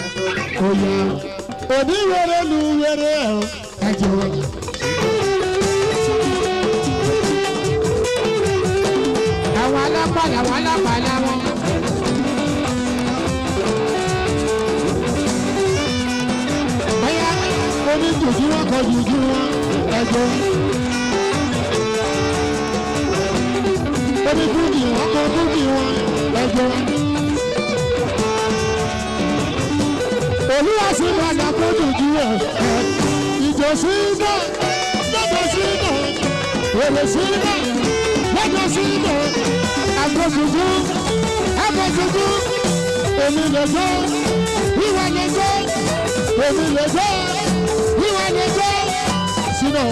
Oh yeah. Oníwèrè lu wèrè ẹ̀ ẹ̀jẹ̀ wẹ̀. Àwọn alápàlà wọn. Bóyá oníjùjú wọn kọ jùjú wọn ẹ̀jẹ̀. Onídùúdì wọn kọ dúdì wọn ẹ̀jẹ̀. Olúwa sí máa nà kójú ju ẹ̀ ìjọ sí náà lọ́dọ̀ sí náà èrè sí náà lọ́dọ̀ sí náà àgbọ̀sùjú èmi lè gbọ́ wíwá lè gbọ́ èmi lè gbọ́ wíwá lè gbọ́ sínú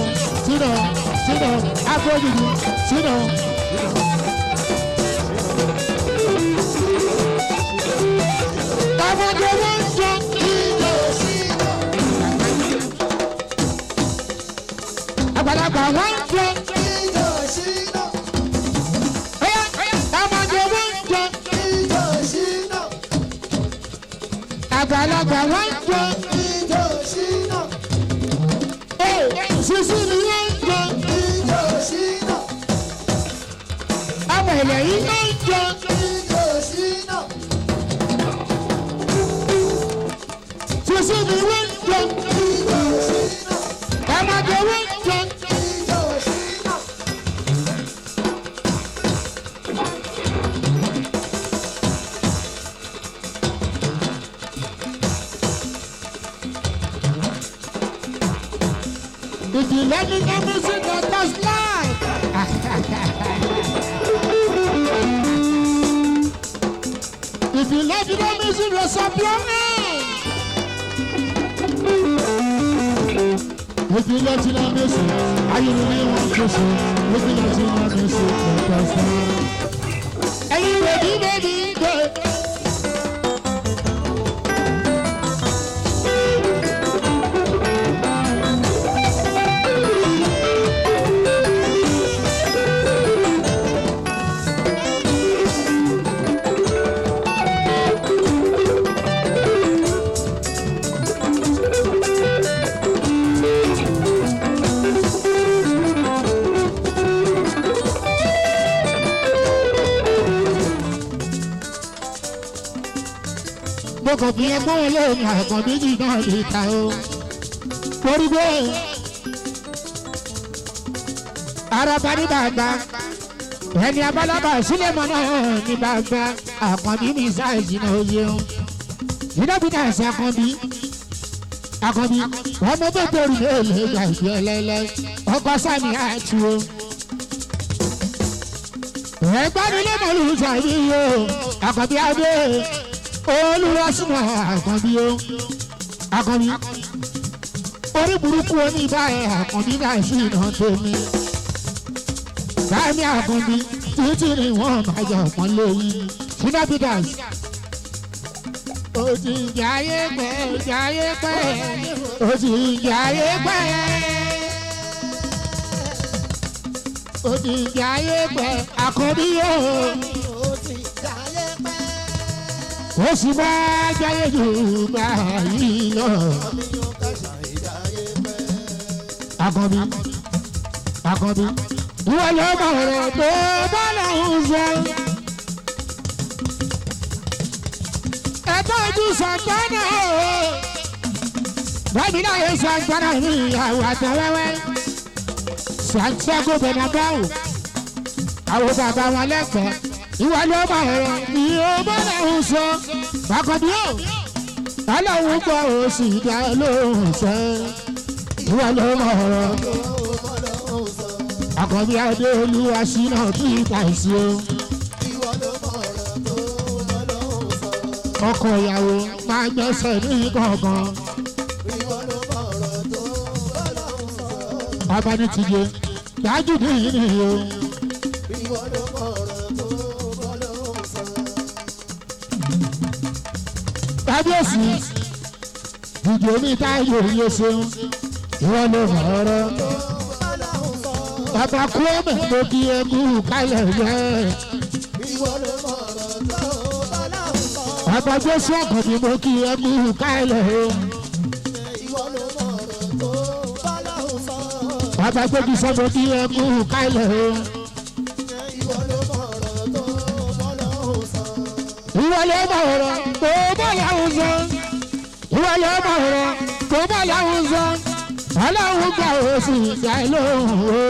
sínú àfojúdi sínú. ọmọdé wọn ń jọ ìjọ sínú. àgbàlagbà wọn ń jọ ìjọ sínú. ọmọdé wọn ń jọ ìjọ sínú. àgbàlagbà wọn ń jọ ìjọ sínú. sísí ni wọ́n ń jọ ìjọ sínú. ọmọ ilẹ̀ yìí ló ń jọ ìjọ sínú. sísí ni wọ́n ń jọ ìjọ sínú. ọmọdé wọ́n ń jọ ìjọ sínú. If you let me know music on this life. If you let me know music, raise up your hand. If you let me know music, are you really want to see? If you let me know music, let us know. Are you ready, baby? mo kàn fi ẹgbọ́n olóòmù àkàn méjì náà lè ta o. torí pé araba ní bàbá ẹni abálábà sílẹ̀ mọ́ náà ní bàbá àkànbí mi sáàjì náà ó yẹun. ìdábìnrin àṣà àkànbí ọmọ bẹ́ẹ̀ rí lè gbà ìgbé ẹlẹ́lẹ́ ọkọ̀ sani àti o. ẹgbẹ́ nílé mọ̀lú sàbí o àkànbí adé olùwàsímọ̀ àkànbí o. àkànbí orí burúkú oníbàárẹ̀ àkànbí náà sí iná tómi. sáàmì àkànbí títí ni wọ́n máa jọ ọ̀pọ̀n lóyún sinabidas. ó ti ń jayé pẹ́ ó jayé pẹ́ ó ti ń jayé pẹ́ ó ti ń jayé pẹ́ àkànbí o. ó sì máa jayé jù báyìí lọ. àkànbí ìwọ ló mọ̀ ọ̀rọ̀ tó bá lọ́hùn sọ. ẹ̀tọ́ ojú sàgbọ́nà o. bábí náà yẹ sàgbọ́nà ní ìyàwó àtẹwẹ́wẹ́. Santiago Bernabeu àwọn bàbá wọn lẹ́gbẹ̀ẹ́. ìwọ ló mọ̀ ọ̀rọ̀ tí ó bá lọ́hùn sọ. àkànbí o ọlọ́run gbọ́ ó sì dá lóhùn sọ. ìwọ ló mọ̀ ọ̀rọ̀ àkànbí adé olúwa sínú bí ìtàìsí o. ọkọ ìyàwó máa gbẹ́sẹ̀ ní kọ̀ọ̀kan. abanitije dájú ní ìní o. kábíyèsí dìde ní táyé òye ṣeun ìwọ ló mọ̀ ọ́rọ́. bàbá kú ọmọ tó kí ẹ kú kálẹ̀ yẹ. bàbá jésù ọ̀gọ̀dì mo kí ẹ kú kálẹ̀ o. bàbá gbégi sọ́mọ kí ẹ kú kálẹ̀ o. ìwọ ló mọ̀ ọ̀rọ̀ tó bá yàwùn sọ. ìwọ ló mọ̀ ọ̀rọ̀ tó bá yàwùn sọ. ọlọ́run gbà ó sì gbà lóhùn o.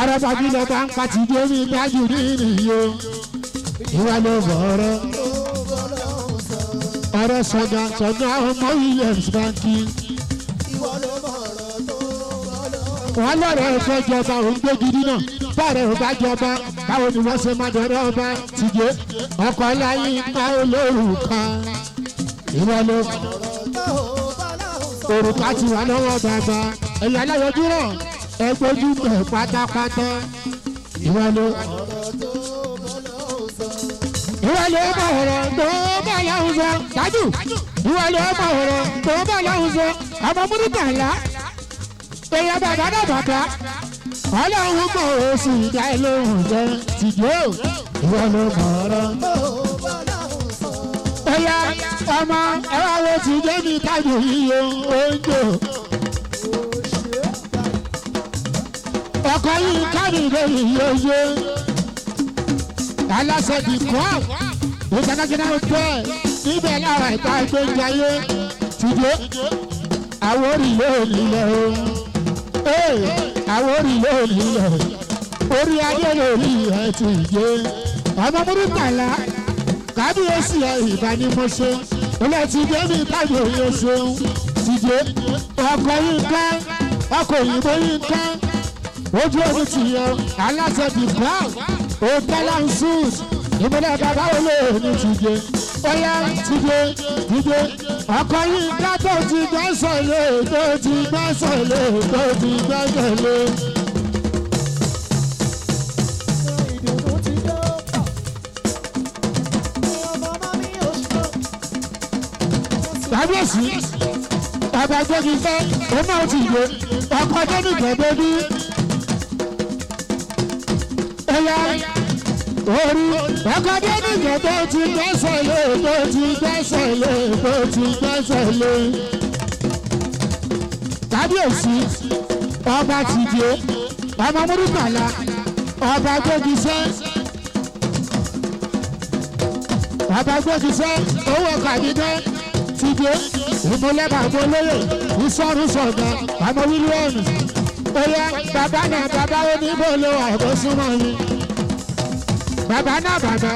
arabaji lọ bá ń pàtìdé omi dájú nínú iyo. ìwà ló bọ̀ ọ̀rọ̀ sọ̀gà ọmọ Williams banki. wọ́n lọ́rọ̀ ẹ̀fọ́ jọba òun gbé gidi náà bọ́ọ̀rẹ̀ ò bá jọba báwo ni wọ́n ṣe máa dọ̀rọ̀ ọba tìjé ọkọ̀ láyé ká olóhùn kan ìwọ ló òrùka ti wà lọ́wọ́ bàbá ẹ̀yà aláyọjú náà ẹgbẹ́jú bẹ̀ pátápátá ìwọ ló bá ọ̀rọ̀ tó bá láwùjọ dájú ìwọ ló bá ọ̀rọ̀ tó bá láwùjọ ọmọ múlùkà ńlá èèyàn bàbá náà bàbá ọlọ́run mọ̀ oṣù ìdá ẹlòmùn jẹ tìjó ìwọ ló mọ̀ ọ̀rọ̀. ẹ̀yà ọmọ ẹ̀rọ wo ti dé ní tájú yíyọ oúnjẹ. ọkọ yìí kábìrì yíyọ yé aláṣẹ di kọ́ international hotel níbẹ̀ lára ìta ìgbéjayé tìjó àwòrì yóò nílẹ̀ o. àwòrì yóò nílẹ̀ orí adé lórí ẹ̀ ti yé ọmọ múrùkàlá kábíyèsí ẹ̀ ìbánimọ̀ṣe olè ti dé mi tájú òye ṣeun tìjé ọkọ̀ yìí ká ọkọ̀ òyìnbó yìí ká ojú omi ti yọ aláṣẹ di brown hotel and suits ìmúlẹ̀ bàbá olóòní tìjé ọ̀yá tìjé ọkọ̀ yìí ká tó ti gbẹ́sẹ̀ lé tó ti gbẹ́sẹ̀ lé tó ti gbẹ́sẹ̀ lé. kábíyèsí bàbá gbẹ́gi fẹ́ ó máa ti yé ọkọ̀ débi gbẹ̀gbẹ́ bí. ẹ̀yà orí ọkọ̀ débi gbẹ̀gbẹ́ ti gbẹ́sẹ̀ lé tó ti gbẹ́sẹ̀ lé tó ti gbẹ́sẹ̀ lé. kábíyèsí ọba ti dé ọmọ múrùkàlá ọba gbẹ́gi fẹ́ bàbá gbẹ́gi fẹ́ owó kàdídé tìjé ìmúlẹ̀ bàbá olóyè ìsọ̀rùn sọ̀gá àmọ́ wílíọ̀nù oyè bàbá náà bàbá oníbò ló wà ẹ̀kọ́ súnmọ́ mi bàbá náà bàbá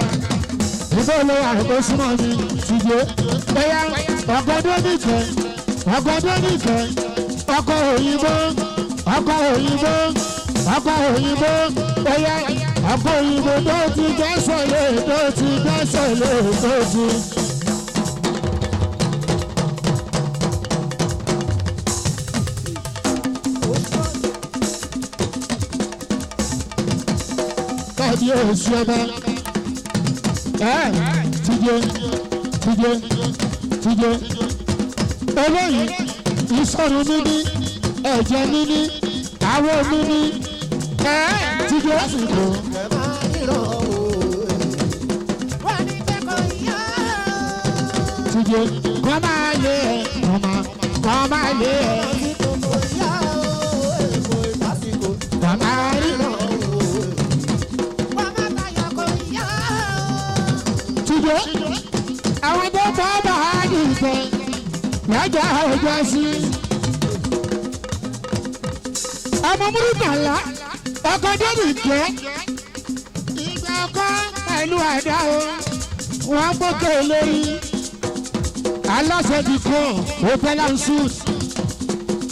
ìbò ló wà ẹ̀kọ́ súnmọ́ mi tìjé oyè ọgọ́dún nìkẹ́ ọkọ̀ òyìnbó oyè ọkọ̀ òyìnbó tó ti gbẹ́sẹ̀ lé tó ti gbẹ́sẹ̀ lé tó ti. kábíyèsí ọba tìjé olóyè ìsọ̀rọ̀ mímí ẹ̀jẹ̀ mímí àwọn mímí tìjé àsìkò. tìjé kọ́ máa lé ẹ̀ kọ́ máa lé ẹ̀ kọ́ máa rí. àwọn tó bá bá a nìfẹ́ lọ́jọ́ ọjọ́ sí. ọmọ múrùkàlá ọkọ̀ débi jẹ́ ìgbà ọkọ̀ pẹ̀lú àdá o wọ́n gbókè lórí aláṣẹ di kan hotel and suits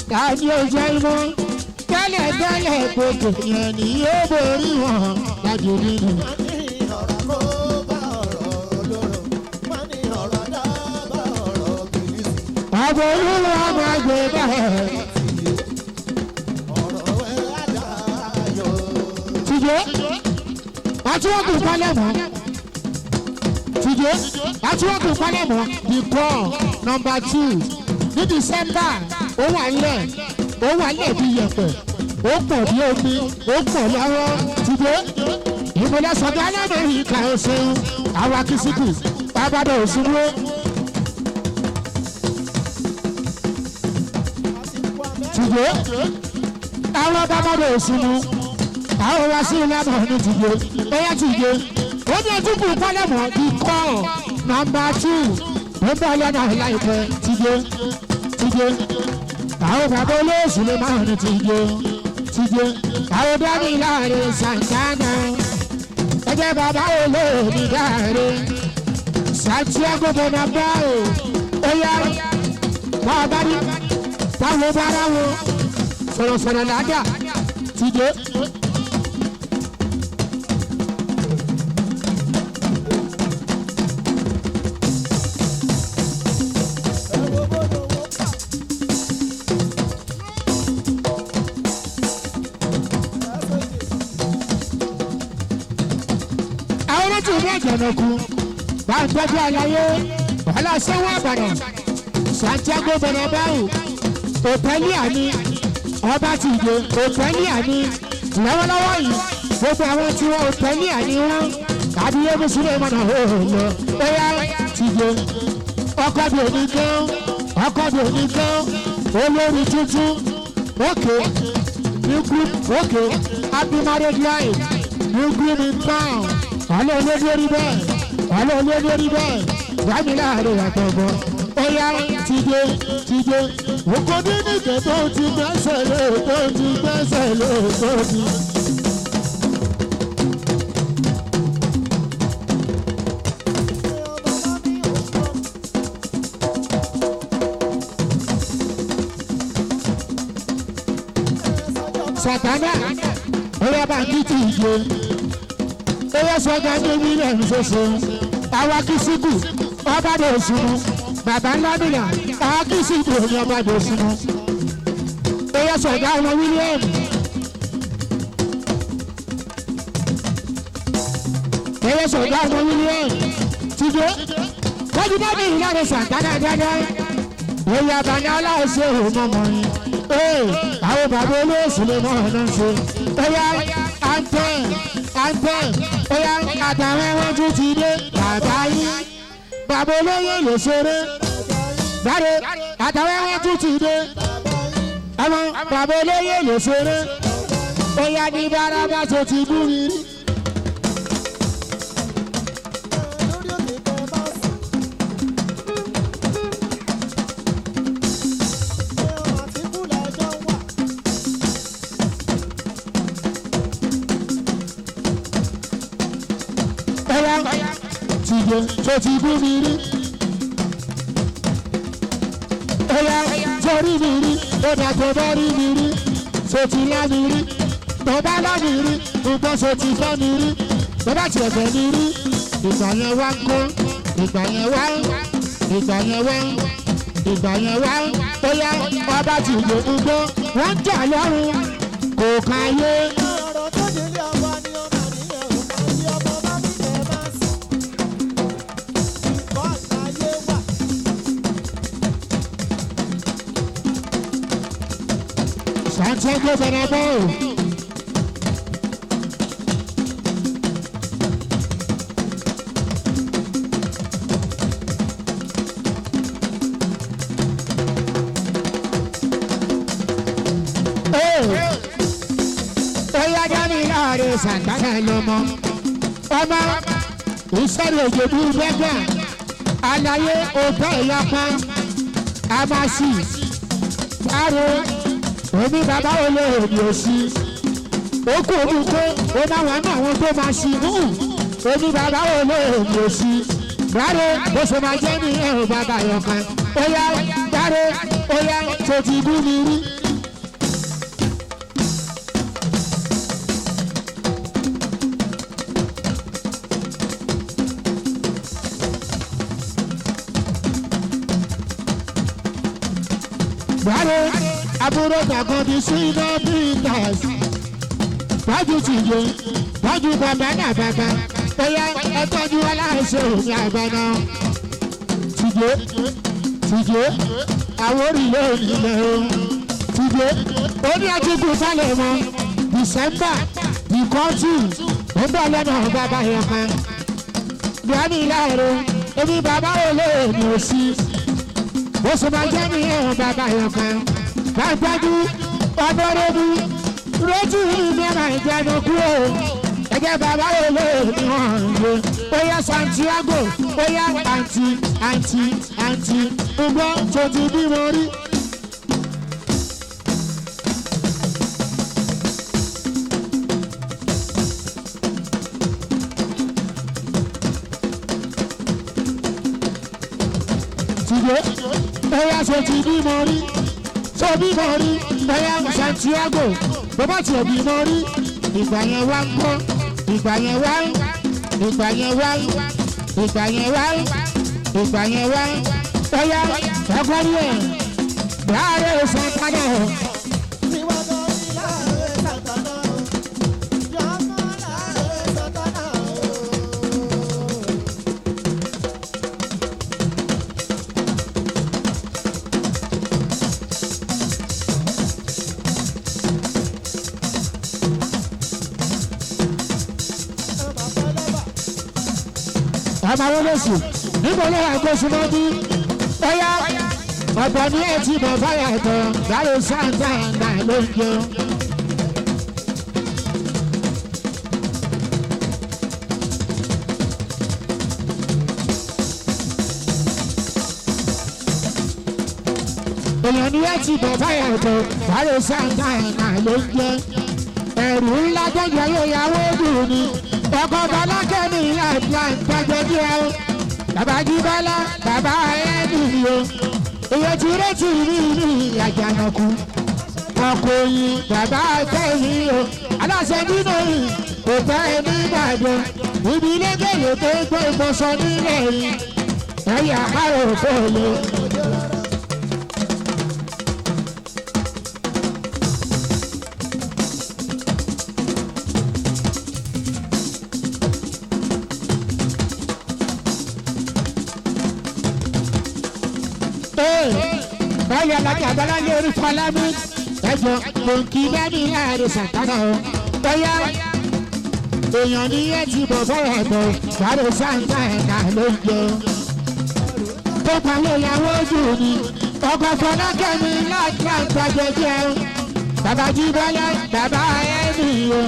tàbí ojú ẹ̀mọ́ tẹ́lẹ̀ gbogbo yẹn ni yóò borí wọn dájú nínú. àbò olúwa máa gbé báyìí. tìjé àtiwọ́kù pálẹ̀mọ́ the call number 2 ní December ó wà nílẹ̀ bí yẹ̀pẹ̀ ó pọ̀ bí omi ó pọ̀ lọ́wọ́ tìjé ìmọ̀lẹ́ sọ̀dọ̀ alámọ̀ríkà ọ̀sẹ̀ àwọn akísíkù bàbá òṣùwò. tìjé àwọn bàbá òṣùwò àwọn wá sí ilé àbọ̀ ní tìjé bóyá tìjé ó ní ojúbù pálẹ̀mọ́ the call number 2 ó bọ̀ lọ́nà láìpẹ́ tìjé àwọn bàbá olóòṣù lè máa ní tìjé àwọn dání láàrin santana ẹgbẹ́ bàbá olóòní dáre Santiago Bernabéu ó yá bá a bá rí táwọn bára wo sọ̀rọ̀sọ̀rọ̀ làájà ti dé. àwọn ọmọ tí ìlú àjànàkú bá ń tọ́jú àlàyé wàhálà sanwó àbàdàn Santiago Bernabeu òtẹ́lì àní ọba ti dé òtẹ́lì àní lọ́wọ́lọ́wọ́ yìí gbogbo àwọn tí wọ́n òtẹ́lì àní wọn kábíyé mùsùlùmí mọ̀nà òòlù bóyá ti dé ọkọ̀ bí òní gan olórí tuntun òkè new group òkè happy marriage life new group in town ọ̀lẹ́ olórí orí bẹ́ẹ̀ gbàmí láàrin àtọ̀gbọ́ bóyá ti dé òkò dídìgẹ̀ tó ti gbẹ́sẹ̀ lé tó ti. Sàtánà bóyá bá ń títí ìgbé bóyá sọ́jà ní mílíọ̀nù ṣoṣo àwa kìsìkù ọba dò sunu bàbá ńlá bìlà àwa kìsìkù ní ọba dò sunu bóyá sọ́jà ọmọ William bóyá sọ́jà ọmọ William ti dé kọ́jú bá mi ìlànà Sàtánà dáadáa bóyá bàbá aláìsè òmọmọ yín àwọn bàbá olóòsì lè mọ ọ̀nà ṣe bóyá anthem bóyá àtàwọn ẹ̀wọ̀n tún ti dé bàbá yín bàbá olóyè lè ṣeré gbàdé àtàwọn ẹ̀wọ̀n tún ti dé ọmọ bàbá olóyè lè ṣeré bóyá ní bárabá tó ti bú mi rí. tó ti bú mi rí. Ẹ̀yà torí mi rí, ó dà tó bá rí mi rí, tó ti lá mi rí, tó bá lá mi rí, nǹkan tó ti fẹ́ mi rí, tó bá tiẹ̀ fẹ́ mi rí. Ìgbà yẹn wá ń kó, ìgbà yẹn wá ń, ìgbà yẹn wá ń, ìgbà yẹn wá ń. Bóyá ọba ti lè gbogbo, wọ́n ń jà lọ́rùn, kò káyé. Santiago Bernabeu. Oya dami láàrin Santana lọmọ. Ọmọ ìṣẹ̀lẹ̀ òjòdú gbẹ́gbẹ́. Àlàyé òbẹ́ ìyapa. Amasi. Báwo. Omi bàbá olóòdì òsì okùn omi pé ó máa wà ní àwọn tó máa ṣì mú omi bàbá olóòdì òsì gbáre bó ṣe máa jẹ́ ní ẹ̀rù bàbá yọkan óyá gbáre óyá tó ti bú mi rí. Gbáre. Àbúrò tàkùn ti Ṣínà Peters tọ́jú tìjọ tọ́jú bàbá náà bàbá bóyá ẹ tọ́jú aláìṣe òní àgbàna tìjọ àwórí lónìí ilẹ̀ o tìjọ oní àtúkù sálẹ̀ mọ́ December ìkọ́tù ó bẹ̀ lọ́nà bàbá yẹn kan gbàmí láàárọ̀ èmi bàbá olóòní òsì bó ṣe máa jẹ́ ní ẹ̀hún bàbá yẹn kan. Gbàgbọ́dú ọdọ́rọ́dú rótù ìmẹ́ra ìjẹun kúrò ẹgbẹ́ bàbá olóòní wọn lò óyá Santiago óyá àǹtí ǹgbọ́n tó ti bímọ rí. Tìjọ́ óyá tó ti bímọ rí. Bímọ rí bóyá Santiago bó bá tiẹ̀ bí mo rí ìgbà yẹn wá ń kọ́ ìgbà yẹn wá ìgbà yẹn wá ìgbà yẹn wá ìgbà yẹn wá bóyá ẹ̀kọ́ rí ẹ̀ láàárẹ̀ Santana. Ọmọ wọlé sùn níbo ló wà gbósùn mọ́ bí bóyá ọ̀pọ̀ ní ẹ̀ tí mo fáyà tán láyé Santana ló ń jẹun. èèyàn ní ẹ̀ tí mo fáyà tán láyé Santana ló ń jẹun. ẹ̀rù ńlá tó jẹ́ yóò yàwó dùn ni ọkọ̀ bọ́lákẹ́ ní Atlanta jẹ́jẹ́ o bàbá jíbọ́lá bàbá ẹ̀ẹ́dì o èyí tí retí rí ní àjànàkú ọkọ̀ yìí bàbá akẹ́yìn o aláṣẹ nínú yìí kò fẹ́ ní Ìbàdàn ibi lẹ́gẹ̀lẹ́ tó gbé ìbọ̀sọ̀ nílẹ̀ yìí ẹ̀yà àárò kò lè. Báyọ̀ alájà Bọ́lá ní orí Fọlámi ẹ̀jọ̀ kò kí lẹ́ni láàrin Santana o. Bóyá èèyàn ní ẹ̀ tí bọ̀ bọ́rọ̀ bọ̀ láàrin Santana ló ń jẹ. Tó pàlẹ́ ìyàwó ojú ni ọkọ̀ Fọlákẹ́mi Atlanta jẹjẹ o. Bàbá Jíbọ́lá bàbá ẹ̀mí o.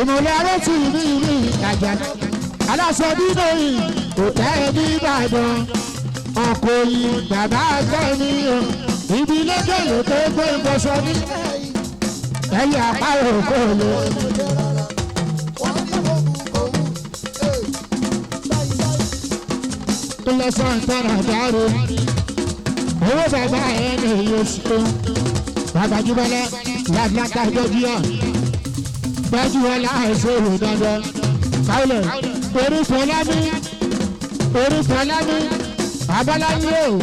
Ìmọ̀lẹ́ arẹ́tì mi ní ìtajà. Aláṣẹ bínú yìí kò tẹ́ ẹ ní Ìbàdàn. Ọkọ̀ yìí bàbá akẹ́mi o. Ibi lẹ́gẹ̀lẹ́ tó gbé ìbọ̀sọ̀ ní ẹ̀yà àpárò kò lè. Ilé Santana dárò owó bàbá ẹ̀ ní iye sí. Bàbá Jíbọ́lá l'Atlanta Georgia gbajúmọ̀lá ẹ̀sẹ̀ òwò dandan. Káwọlẹ̀ orí Fọlámi Abọ́láyé o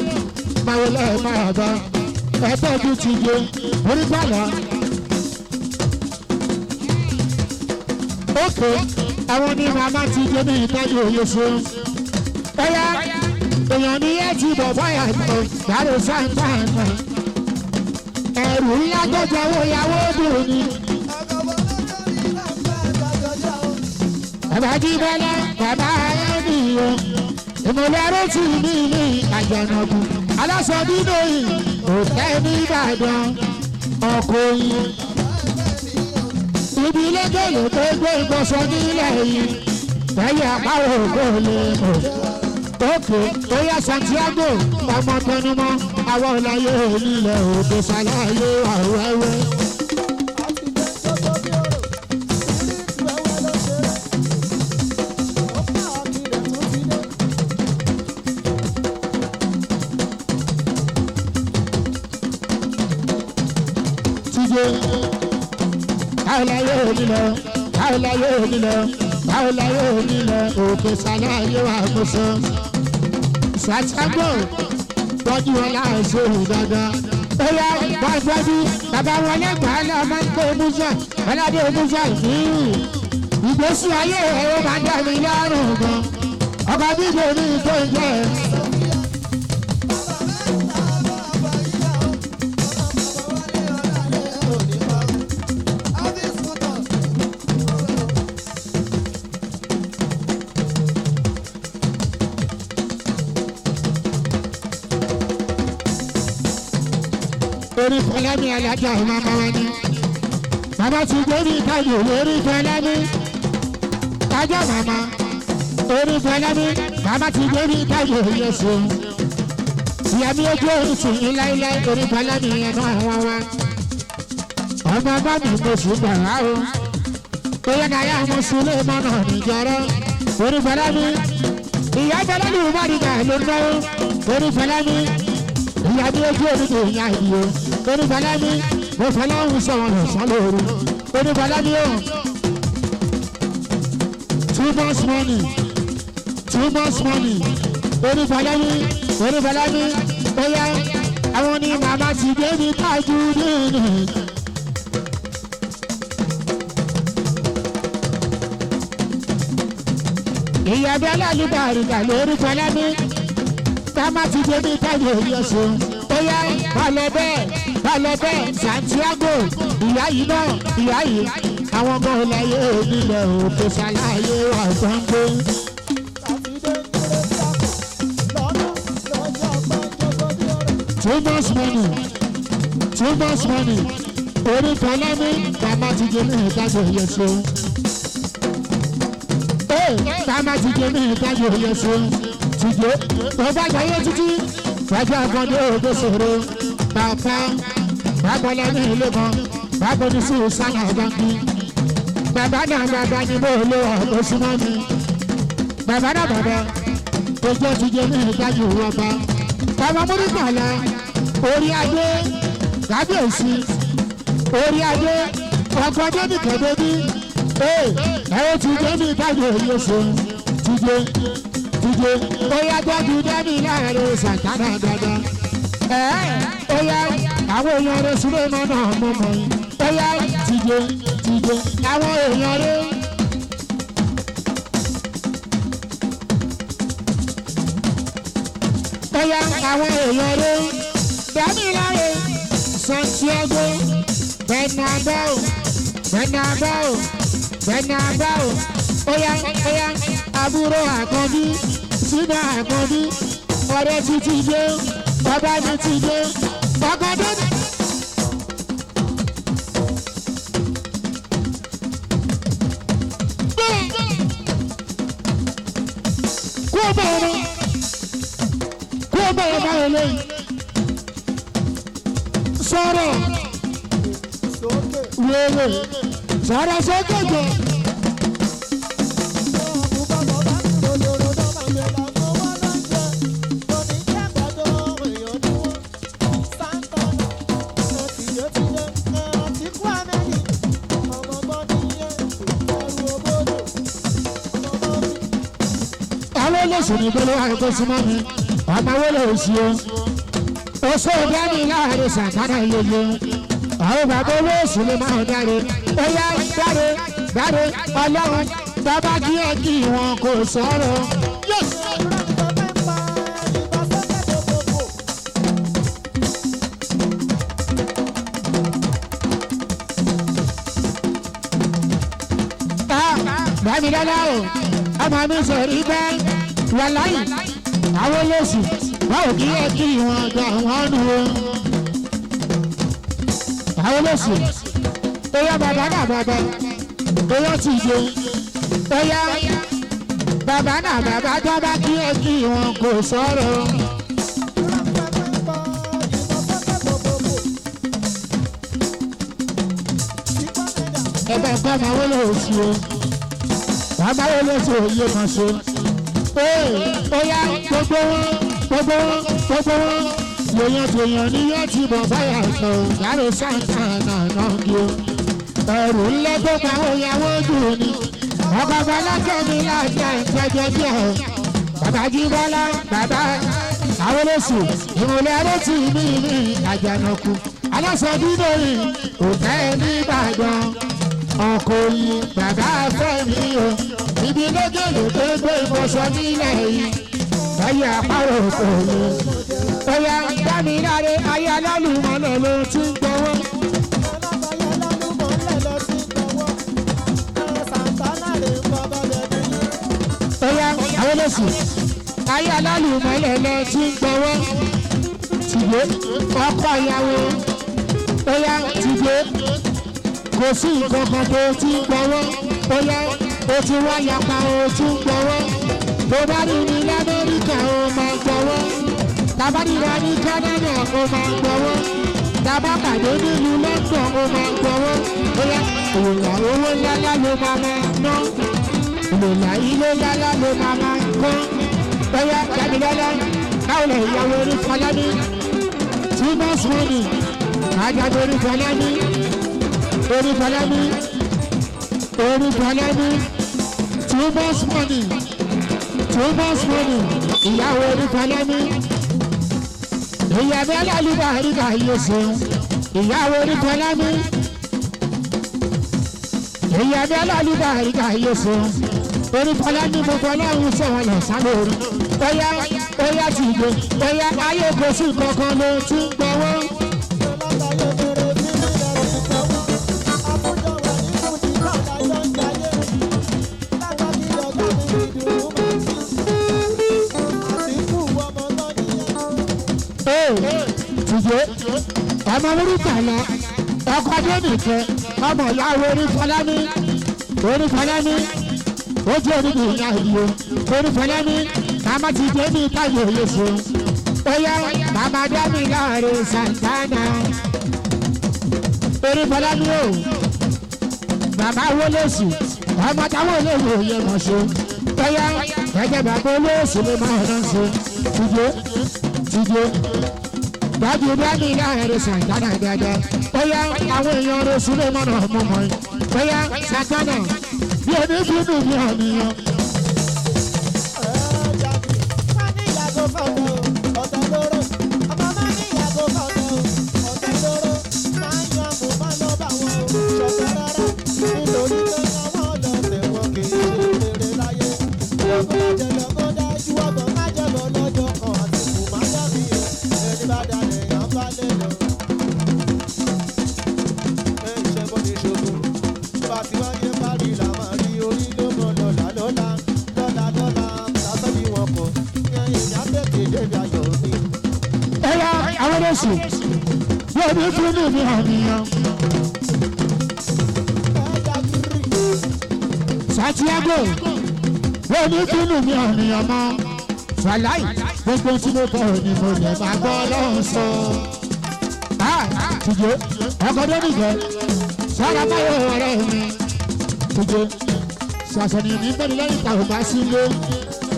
máa wọlé ẹ̀ máa bá ẹgbẹ́ ojú ti jẹ orí gbàgbà. Ókè àwọn ní màmá ti jẹ ní ìtọ́jú òye fún. Bóyá èèyàn ní ẹ̀ ti bọ̀ báyà tó láàrin Santana. Ẹ̀rù ńlá tó jẹ́ owó ìyàwó dùn ni. Bàbá Jíbọ́lá bàbá ẹ̀mí o. Ìmọ̀lẹ́ arẹ́tì mi ní àjànàkú aláṣọ nínú yìí òtẹ́ ní Ìbàdàn ọkọ̀ yìí ibi lẹ́gẹ̀lẹ́ tó gbé ìbọ̀sọ̀ nílẹ̀ yìí ẹ̀yà àpárò kò lè mọ̀. Òkè bóyá Santiago ọmọ tẹnumọ́ àwọn ọ̀láyé nílẹ̀ òde ṣàlàyé àwẹ́wẹ́. Àwòláyé onílẹ̀, àwòláyé onílẹ̀, àwòláyé onílẹ̀, òkè ṣàlàyé wà mọ́sọ. Santiago tọ́jú wọn láìsí òun dandan. Bóyá wá gbọ́dú bàbá wọn lẹ́gbàá náà máa ń pé Musa, Bọ́ládé Musa ìdíhù. Ìgbésí ayé ẹ̀rọ máa dá mi lọ́rùn gan. Ọkọ̀ bíbí omi tó ń jẹ́. Orí Fọlámi alájà ìmọ̀mọ́ wọn ni. Bàbá ti gbé ní ìtajà lórí Fọlámi. Tájà màmá. Orí Fọlámi. Bàbá ti gbé ní ìtajà Yéṣu. Ìyàmí ojú oríṣi yín láíláí orí Fọlámi yẹn náà wọ́n wá. Ọmọ bá mi mo sì gbàrà o. Bóyá náà yá mo sùn lé mọ́nà níjọ́rọ́. Orí Fọlámi. Ìyá Fọlámi ò bá dìgbà ló náwó. Orí Fọlámi. Ìyàmí ojú oríṣi yín àìdí o. Orí Fọlámi mo fọláhùn sọ̀rọ̀ lọ́sàn lóru onífọlá ni ó too much money onífọlá ni ó yá àwọn ní màmá ti dé ní tájú nínú. ìyàbẹ̀ alálùbáríkà lórí fọlá ní màmá ti dé ní tájú yẹsùn. ó yá balẹ̀ bẹ́ẹ̀ Santiago ìyá yìí àwọn ọmọ ọláyé nílẹ̀ òkè ṣàlàyé wà gbọ́ngbé. too much money orí fọlá ní màmá ti jẹ ní ìtajà yẹsọ. màmá ti jẹ ní ìtajà yẹsọ. tìjọ ọba àgbáyé títí wájú àgbọ̀ndé òde ṣòro bàbá ní ilé kan bàbá ní sí ìsànà ọ̀gbọ̀ngì. bàbá ni mo lo ọ̀gbọ̀n súnmọ́ mi. bàbá ojú ti jẹ ní ìtajà ọba. ọmọ múrígbàlá orí adé kábíyèsí orí adé ọkọ débi kẹdẹbí ẹ̀rọ ti jẹ́ ní ìtajà ìyẹsọ tìjẹ ó yá gbọ́dú dẹ́mi láàrin sàkánà dandan. ó yá àwọn èèyàn rẹ̀ sílẹ̀ náà mọ̀ mọ́ yín. ó yá tìjẹ àwọn èèyàn rẹ̀. ó yá àwọn èèyàn rẹ̀ dẹ́mi láàrin Santiago Bernabeu. ó yá àbúrò àkànbí sínú àkànbí ọ̀rẹ́ títí dé ọba ní ti dé ọgọdún. kó bẹ̀rẹ̀ báyìí lẹ́yìn sọ̀rọ̀ wéwé sọ̀rọ̀ sókè jọ. Sini bolo àìkó súnmọ́ mi ọmọ wọlé òsì o oṣù dání láàrin sàkánà yeye àwọn bàbá olóòsù lè máa dáre ó yá dáre ọlọ́run bàbá kí wọn kò sọ̀rọ̀. bàmí dáadáa o ọmọ mi sọ̀rí bẹ́ẹ̀ wàláyì àwọn olóòsù báwo kí wọn gba àwọn nù o. àwọn olóòsù ó yá bàbá ó yá ti dé ó yá bàbá tó bá kí wọn kò sọ̀rọ̀. ẹgbẹ́ gbọ́ ọmọ olóòsù o bàbá olóòsù òye kan ṣe. ó yá gbogbo wọn lèèyàn ni yóò ti bọ̀ báyà sọ ìyàrá sáńtà náà kí o. ẹrù ńlẹ́ tó pa òyàwó dùn ni ọkọ̀ bọ́lákẹ́mi láti àìjẹjẹ díẹ̀. bàbá jíbọ́lá bàbá àwọn olóṣù ìmùlẹ̀ arótì mi ní àjànàkú aláṣọ dídòrì òtẹ́ nìbàdàn ọkọ̀ yìí bàbá fẹ́mi o. ibi lókèlè tó gbé ìbọ̀sọ̀ nílẹ̀ yìí ayé àpárò kò lè. ó yá dámiláre ayé alálùmọ́lẹ̀ ló ti ń gbọ́wọ́. ó yá àwọn olóṣù ayé alálùmọ́lẹ̀ ló ti ń gbọ́wọ́. tìgbé ọkọ ìyàwó ó yá tìgbé kò sí nǹkan kan tó ti ń gbọ́wọ́. ó yá ó ti wá yapa ó ti ń gbọ́wọ́. bó bá rí ní lamẹ́ríkà ó máa gbọ́wọ́. tàbá ríra ní Canada ó máa gbọ́wọ́. tàbá pàdé nílùú London ó máa gbọ́wọ́. ó yá ìròyìn owó ńláńlá ló máa ná. ìròyìn ilé ńláńlá ló máa kọ́. ó yá jáde lọ́lá báwo lè yàwó orí fọlá ní too much money Ajáde orí Fọlámi. Orí Fọlámi. Orí Fọlámi. Too much money. Too much money. Ìyàwó orí Fọlámi. Ìyàwó alálùbá àríkà yóò ṣeun. Ìyàwó orí Fọlámi. Ìyàwó alálùbá àríkà yóò ṣeun. Orí Fọlámi gbogbo ọlọ́run sọ̀rọ̀ lọ sálórí. Bóyá bóyá ti gbé bóyá ayé kò sí kankan ló ti ń gbọ́wọ́. Tìjé ọmọ orí tàlà ọkọ adébìkẹ ọmọ ìyàwó orí Fọlámi orí Fọlámi ojú oníbi ìyá ìlú orí Fọlámi màmá ti dé ní táyé yéṣu bóyá màmá dábì láàrin Santana orí Fọlámi o màmá wọléṣù ọmọ táwọn olóòwò yẹ mọ̀ ṣe bóyá ẹ̀jẹ̀ bàbá olóòṣù lè máa rán ṣe tìjé dájú dábì láàrin Santana dáadáa bóyá àwọn èèyàn rẹ̀ sílẹ̀ mọ́nà ọmọ mọ́ ẹ bóyá Santana bí ẹni bínú bí àníyàn. Jésù yóò ní fún mi àníyàn. Santiago yóò ní fún mi àníyàn mọ́. Fàlàyé gbogbo tí mo kọ́ ni mo lè máa gbọ́ lọ́hùn sọ. Tìjé ọkọ̀ débìgbẹ́ sọ́ra báyọ̀ ọ̀rẹ́ mi. Tìjé sàṣẹ̀nì ní bẹ́ẹ̀ni lẹ́yìn ìta ògbà sílé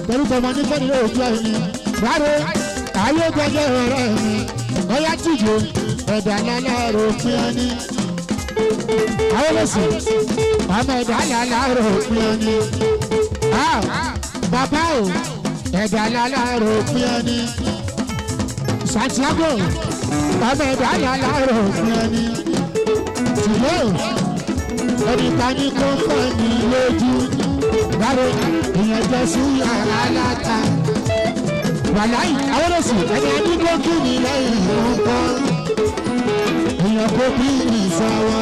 pẹ̀lú tọmọ ní bẹ́ẹ̀ni lóòjú ẹni. Rárá ayé gbẹ́jẹ́ ọ̀rẹ́ mi. Ọyá Tìjé ẹ̀dá lálárò pín ẹni. Àwọn olóṣù ọmọ ẹ̀dá lálárò pín ẹni. Bàbá o ẹ̀dá lálárò pín ẹni. Santiago ọmọ ẹ̀dá lálárò pín ẹni. Tìjé ẹnìta ní kó fọ́ ní lójú. Báwo ìyẹn jẹ́ súyà aláta. Wàláyé àwọn olóṣù ẹni àdúgbò kí ni lẹ́yìn nǹkan. Èèyàn kò bí ìsọwọ́.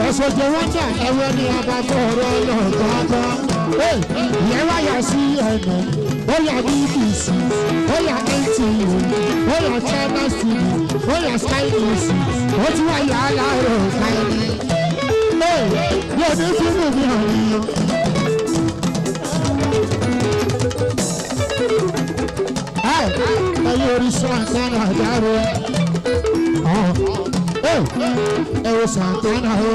Ọ̀ṣọ́jọ́ wọ́n dà ẹ̀wọ́ ní abakọ̀ọ̀rọ̀ lọ́gọ́gọ́. Ìyẹn wáyà sí ẹ̀nà, ó yà BBC, ó yà NTA, ó yà China TV, ó yà Sky News, ó tún wáyà aláàrọ̀ káyọ̀. Yóò ní fíìmù mi àríyàn. Ẹyẹ orísun àtàrà àdáró. Ẹwọ Santana o,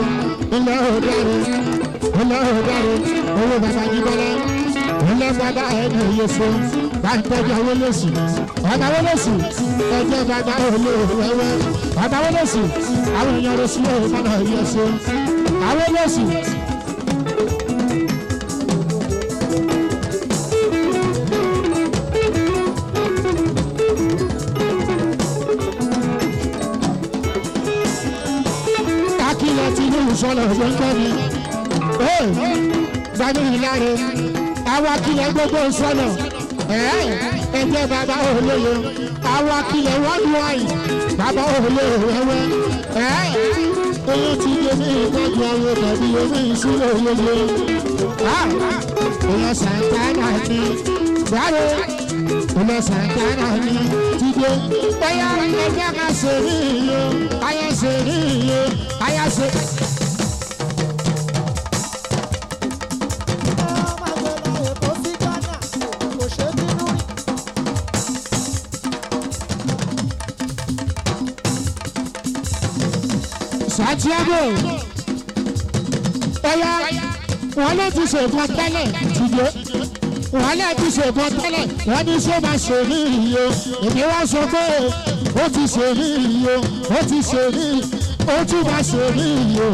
ilẹ̀ òdàrú, owó bàbá Jíbọ́lá, ilẹ̀ bàbá ẹni Yéṣu, bàtẹ́jà wọlé-sí, bàbá wọlé-sí, ẹjẹ́ bàbá olóòwẹ́wẹ́, bàbá wọlé-sí, àwọn èèyàn rẹ̀ sílẹ̀ ìmọ̀nà Yéṣu, àwọn wọlé-sí. Sọlọ gbọ́ngọ́ mi, gbani ìlànà, àwọn akílẹ̀ gbogbo sọlọ, ẹgbẹ́ bàbá olóye, àwọn akílẹ̀ wọ́n wáyé, bàbá olóye wẹ́wẹ́, oyún ti dé ní ìtọ́jú àwọn tàbí omi ìṣúná olóye, oyún Santana ni, gbàdé, oyún Santana ni, ti dé, bóyá ẹgbẹ́ ká ṣe ní iye, ayé ṣe ní iye, ayé ṣe. Santiago ọ̀yá wọn ló ti ṣèkan tẹ́lẹ̀ Tìjé wọ́n lè ti ṣèkan tẹ́lẹ̀ wọ́n ní ṣé máa ṣe ní ìyó èmi wá sọ pé ó ti ṣe ní ìyó ó ti ṣe ní ó tún máa ṣe ní ìyó.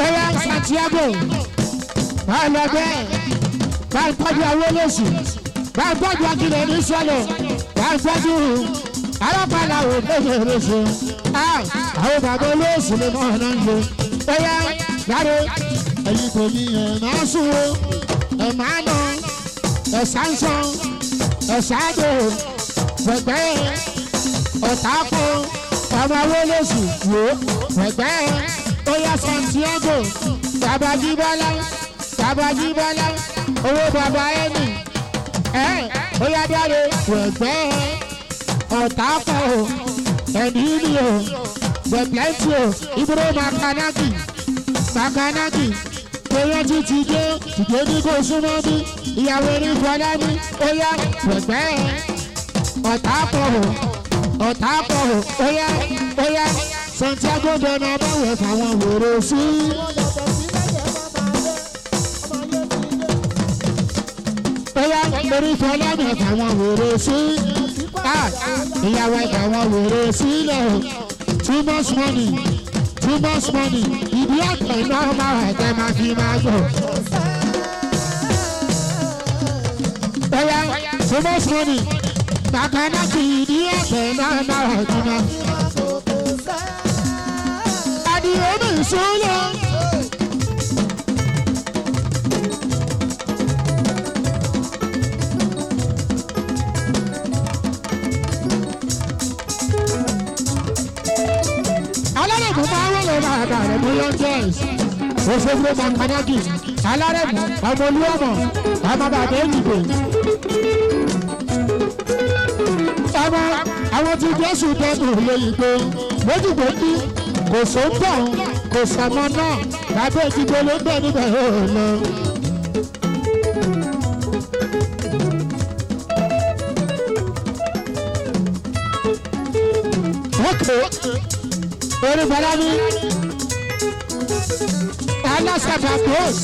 ẹ̀yà Santiago bá lọ bẹ́ẹ̀ bá tọ́jú Awólóṣù bá tọ́jú Akílẹ̀ ní sọ́lọ̀ bá tọ́jú alápàlà ò bẹ̀rẹ̀ ṣe àwọn bàbá olóòṣù lè mọ̀ ọ́nà ń ṣe ẹ̀yà láre ẹ̀yìn kò ní ẹ̀ máa sùn o ẹ̀ máa nà ẹ̀ sáńsán ẹ̀ sáàdò pẹ̀pẹ́ ọ̀tàkù ọmọ Awólóṣù wò pẹ̀pẹ́ ẹ̀yà Santiago bàbá Jíbọ́lá owó bàbá ẹni ẹ̀yà dáre pẹ̀pẹ́ ọ̀tàkù ẹ̀ní ni o bẹ̀pẹ̀tì o ibùdó makanaki oyè ti dé ní kò súnmọ́ bí ìyàwó erin fọlá ní oyè pẹ̀pẹ́ ọ̀tàkù oyè Santiago dọ́nà báwẹ̀ fáwọn wèrè sí. oyè erin fọlá ní fáwọn wèrè sí. ìyàwó fáwọn wèrè sílẹ̀ too much money ìdí ọ̀tẹ̀ náà máa wà tẹ́ máa fi máa gbọ̀. too much money makanaki ìdí ọ̀tẹ̀ náà máa wà tẹ́ máa fi máa gbọ̀. adìyẹ mi sọ́lọ́. alárẹ̀mú máa ń wọlé máa dà rẹ̀ mú yọ̀ǹtẹ̀s òṣèlú makanaki alárẹ̀mú ọmọ olúwọ̀mọ̀ ọmọ bàbá èjìgbò ọmọ àwọn tí Jésù tẹ́tù lóyìnbó lójúgbòdì kò sóńtọ̀ kò sọmọ náà bàbá èjìgbò ló ń bẹ̀ níbẹ̀ ó lọ. orí bọ́lá ní aláṣẹ́fà bóòs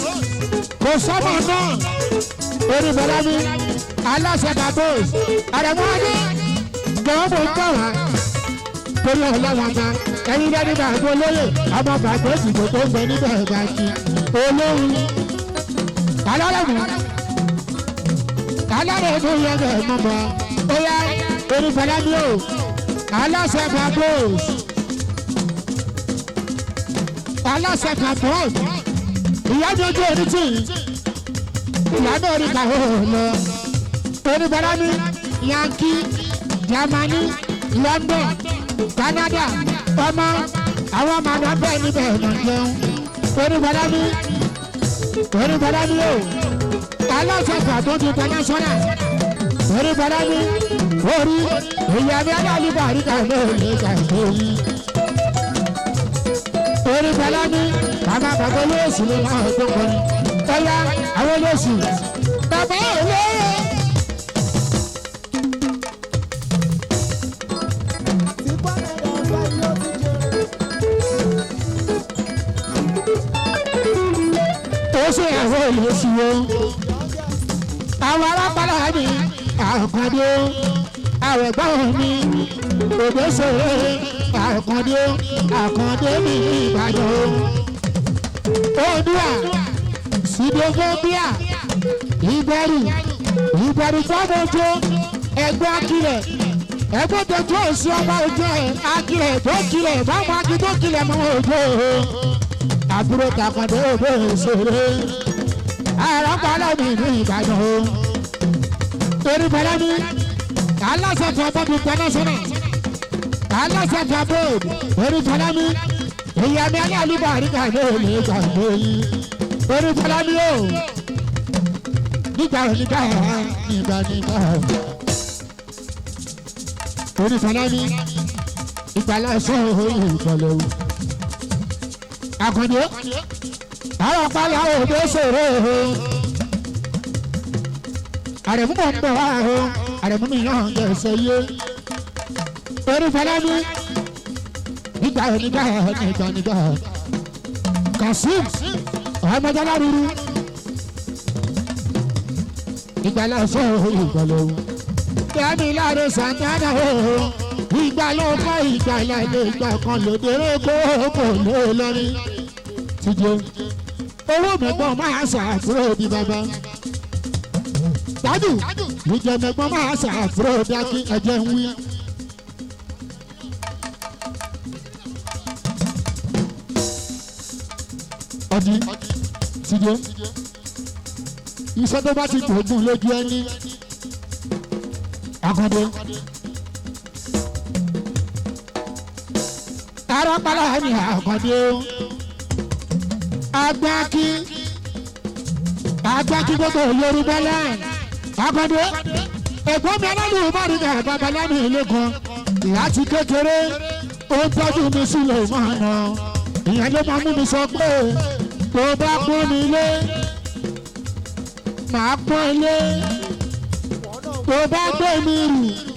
kò sọ́mọ̀ náà orí bọ́lá ní aláṣẹ́fà bóòs àrẹ̀mọ́ ní gbọ́n mọ̀ ń bọ̀ wá torí ọlọ́wọ́n bá ẹni lẹ́ni bá gbọ́ lóye ọmọ bàbá ìdìbò tó ń bẹ níbẹ̀ bá kí olóhùn alárẹ̀mú yẹ bẹ̀ mọ́ bọ́ ó yá orí bọ́lá ní o aláṣẹ́fà bóòs. aláṣẹ́ka bọ́ọ̀lù ìyá dojú orí tì í ìyá náà rí kàwé lọ oníbàárà ní Yankee Germany London Canada ọmọ àwọn màmá bẹ́ẹ̀ níbẹ̀ náà jẹun oníbàárà ní o aláṣẹ́ka tó di international oníbàárà ní orí ìyá mi aláàlúbà rí kàwé lè kàwé yìí. orí bọ́lá ní bàbá olóòṣù ló máa tó kọrin tọ́lá àwọn olóòṣù bàbá olóòṣù. ó ṣe àwọn olóòṣù wo àwọn arápálá ní àkàndé àwọn ẹ̀gbọ́n mi òde ṣòro àkàndé ní Ìbàdàn Oòduà sídófóbíà ìbẹ̀rù fọ́mọ́jọ́ ẹgbẹ́ Akílẹ̀ ẹgbẹ́ tó tó sí ọba ojú ẹ̀ Akílẹ̀ tó kílẹ̀ báwọn akí tó kílẹ̀ mọ́ ojú àbúrò kàkàndé òde ṣòro àràpàlà mi ní Ìbàdàn torí bọ́lá ní aláṣẹ fún ọmọ mi international aláṣẹ́fà bóòdù orí fọlámi ìyá mi alẹ́ àlùbọ̀ àríkà ní òní ìgbàgbọ́ yìí orí fọlámi o nígbà orí fọlámi ìgbàlá ẹ̀ṣọ́ òye ìgbàlẹ̀ o. Àkàndé àwọn pálí àwọn òde ṣòro o àrẹ̀mú mọ̀ ń bọ̀ wá o àrẹ̀mú mi yàn jẹ́ ẹsẹ̀ yé orí fọlámi nígbà Kasim ọmọdéla ruru ìgbàlá sọ ìgbàlá o dání láre Santana o ìgbàlá ọkọ ìgbàlá ilé ìgbà kan lòdèrè kókò lé lórí tìjọ owó mẹ́gbọ́n máa ṣàkúrò di bàbá dájú ìjẹ mẹ́gbọ́n máa ṣàkúrò dákí ẹ̀jẹ̀ ń wí. ọdí tìjọ iṣẹ́ tó bá ti gbòògùn lójú ẹni Akande arápálá ni Akande agbáki gbogbo Yorùbá land Akande ẹ̀gbọ́n mi aládùn márùn-ún ní babalámi ilé kan láti kékeré ó ń tọ́jú mi sílẹ̀ mọ́nà ìyẹn ló máa mú mi sọ pé tó bá pọ́n mi lé màá pọ́n lé tó bá gbé mi rù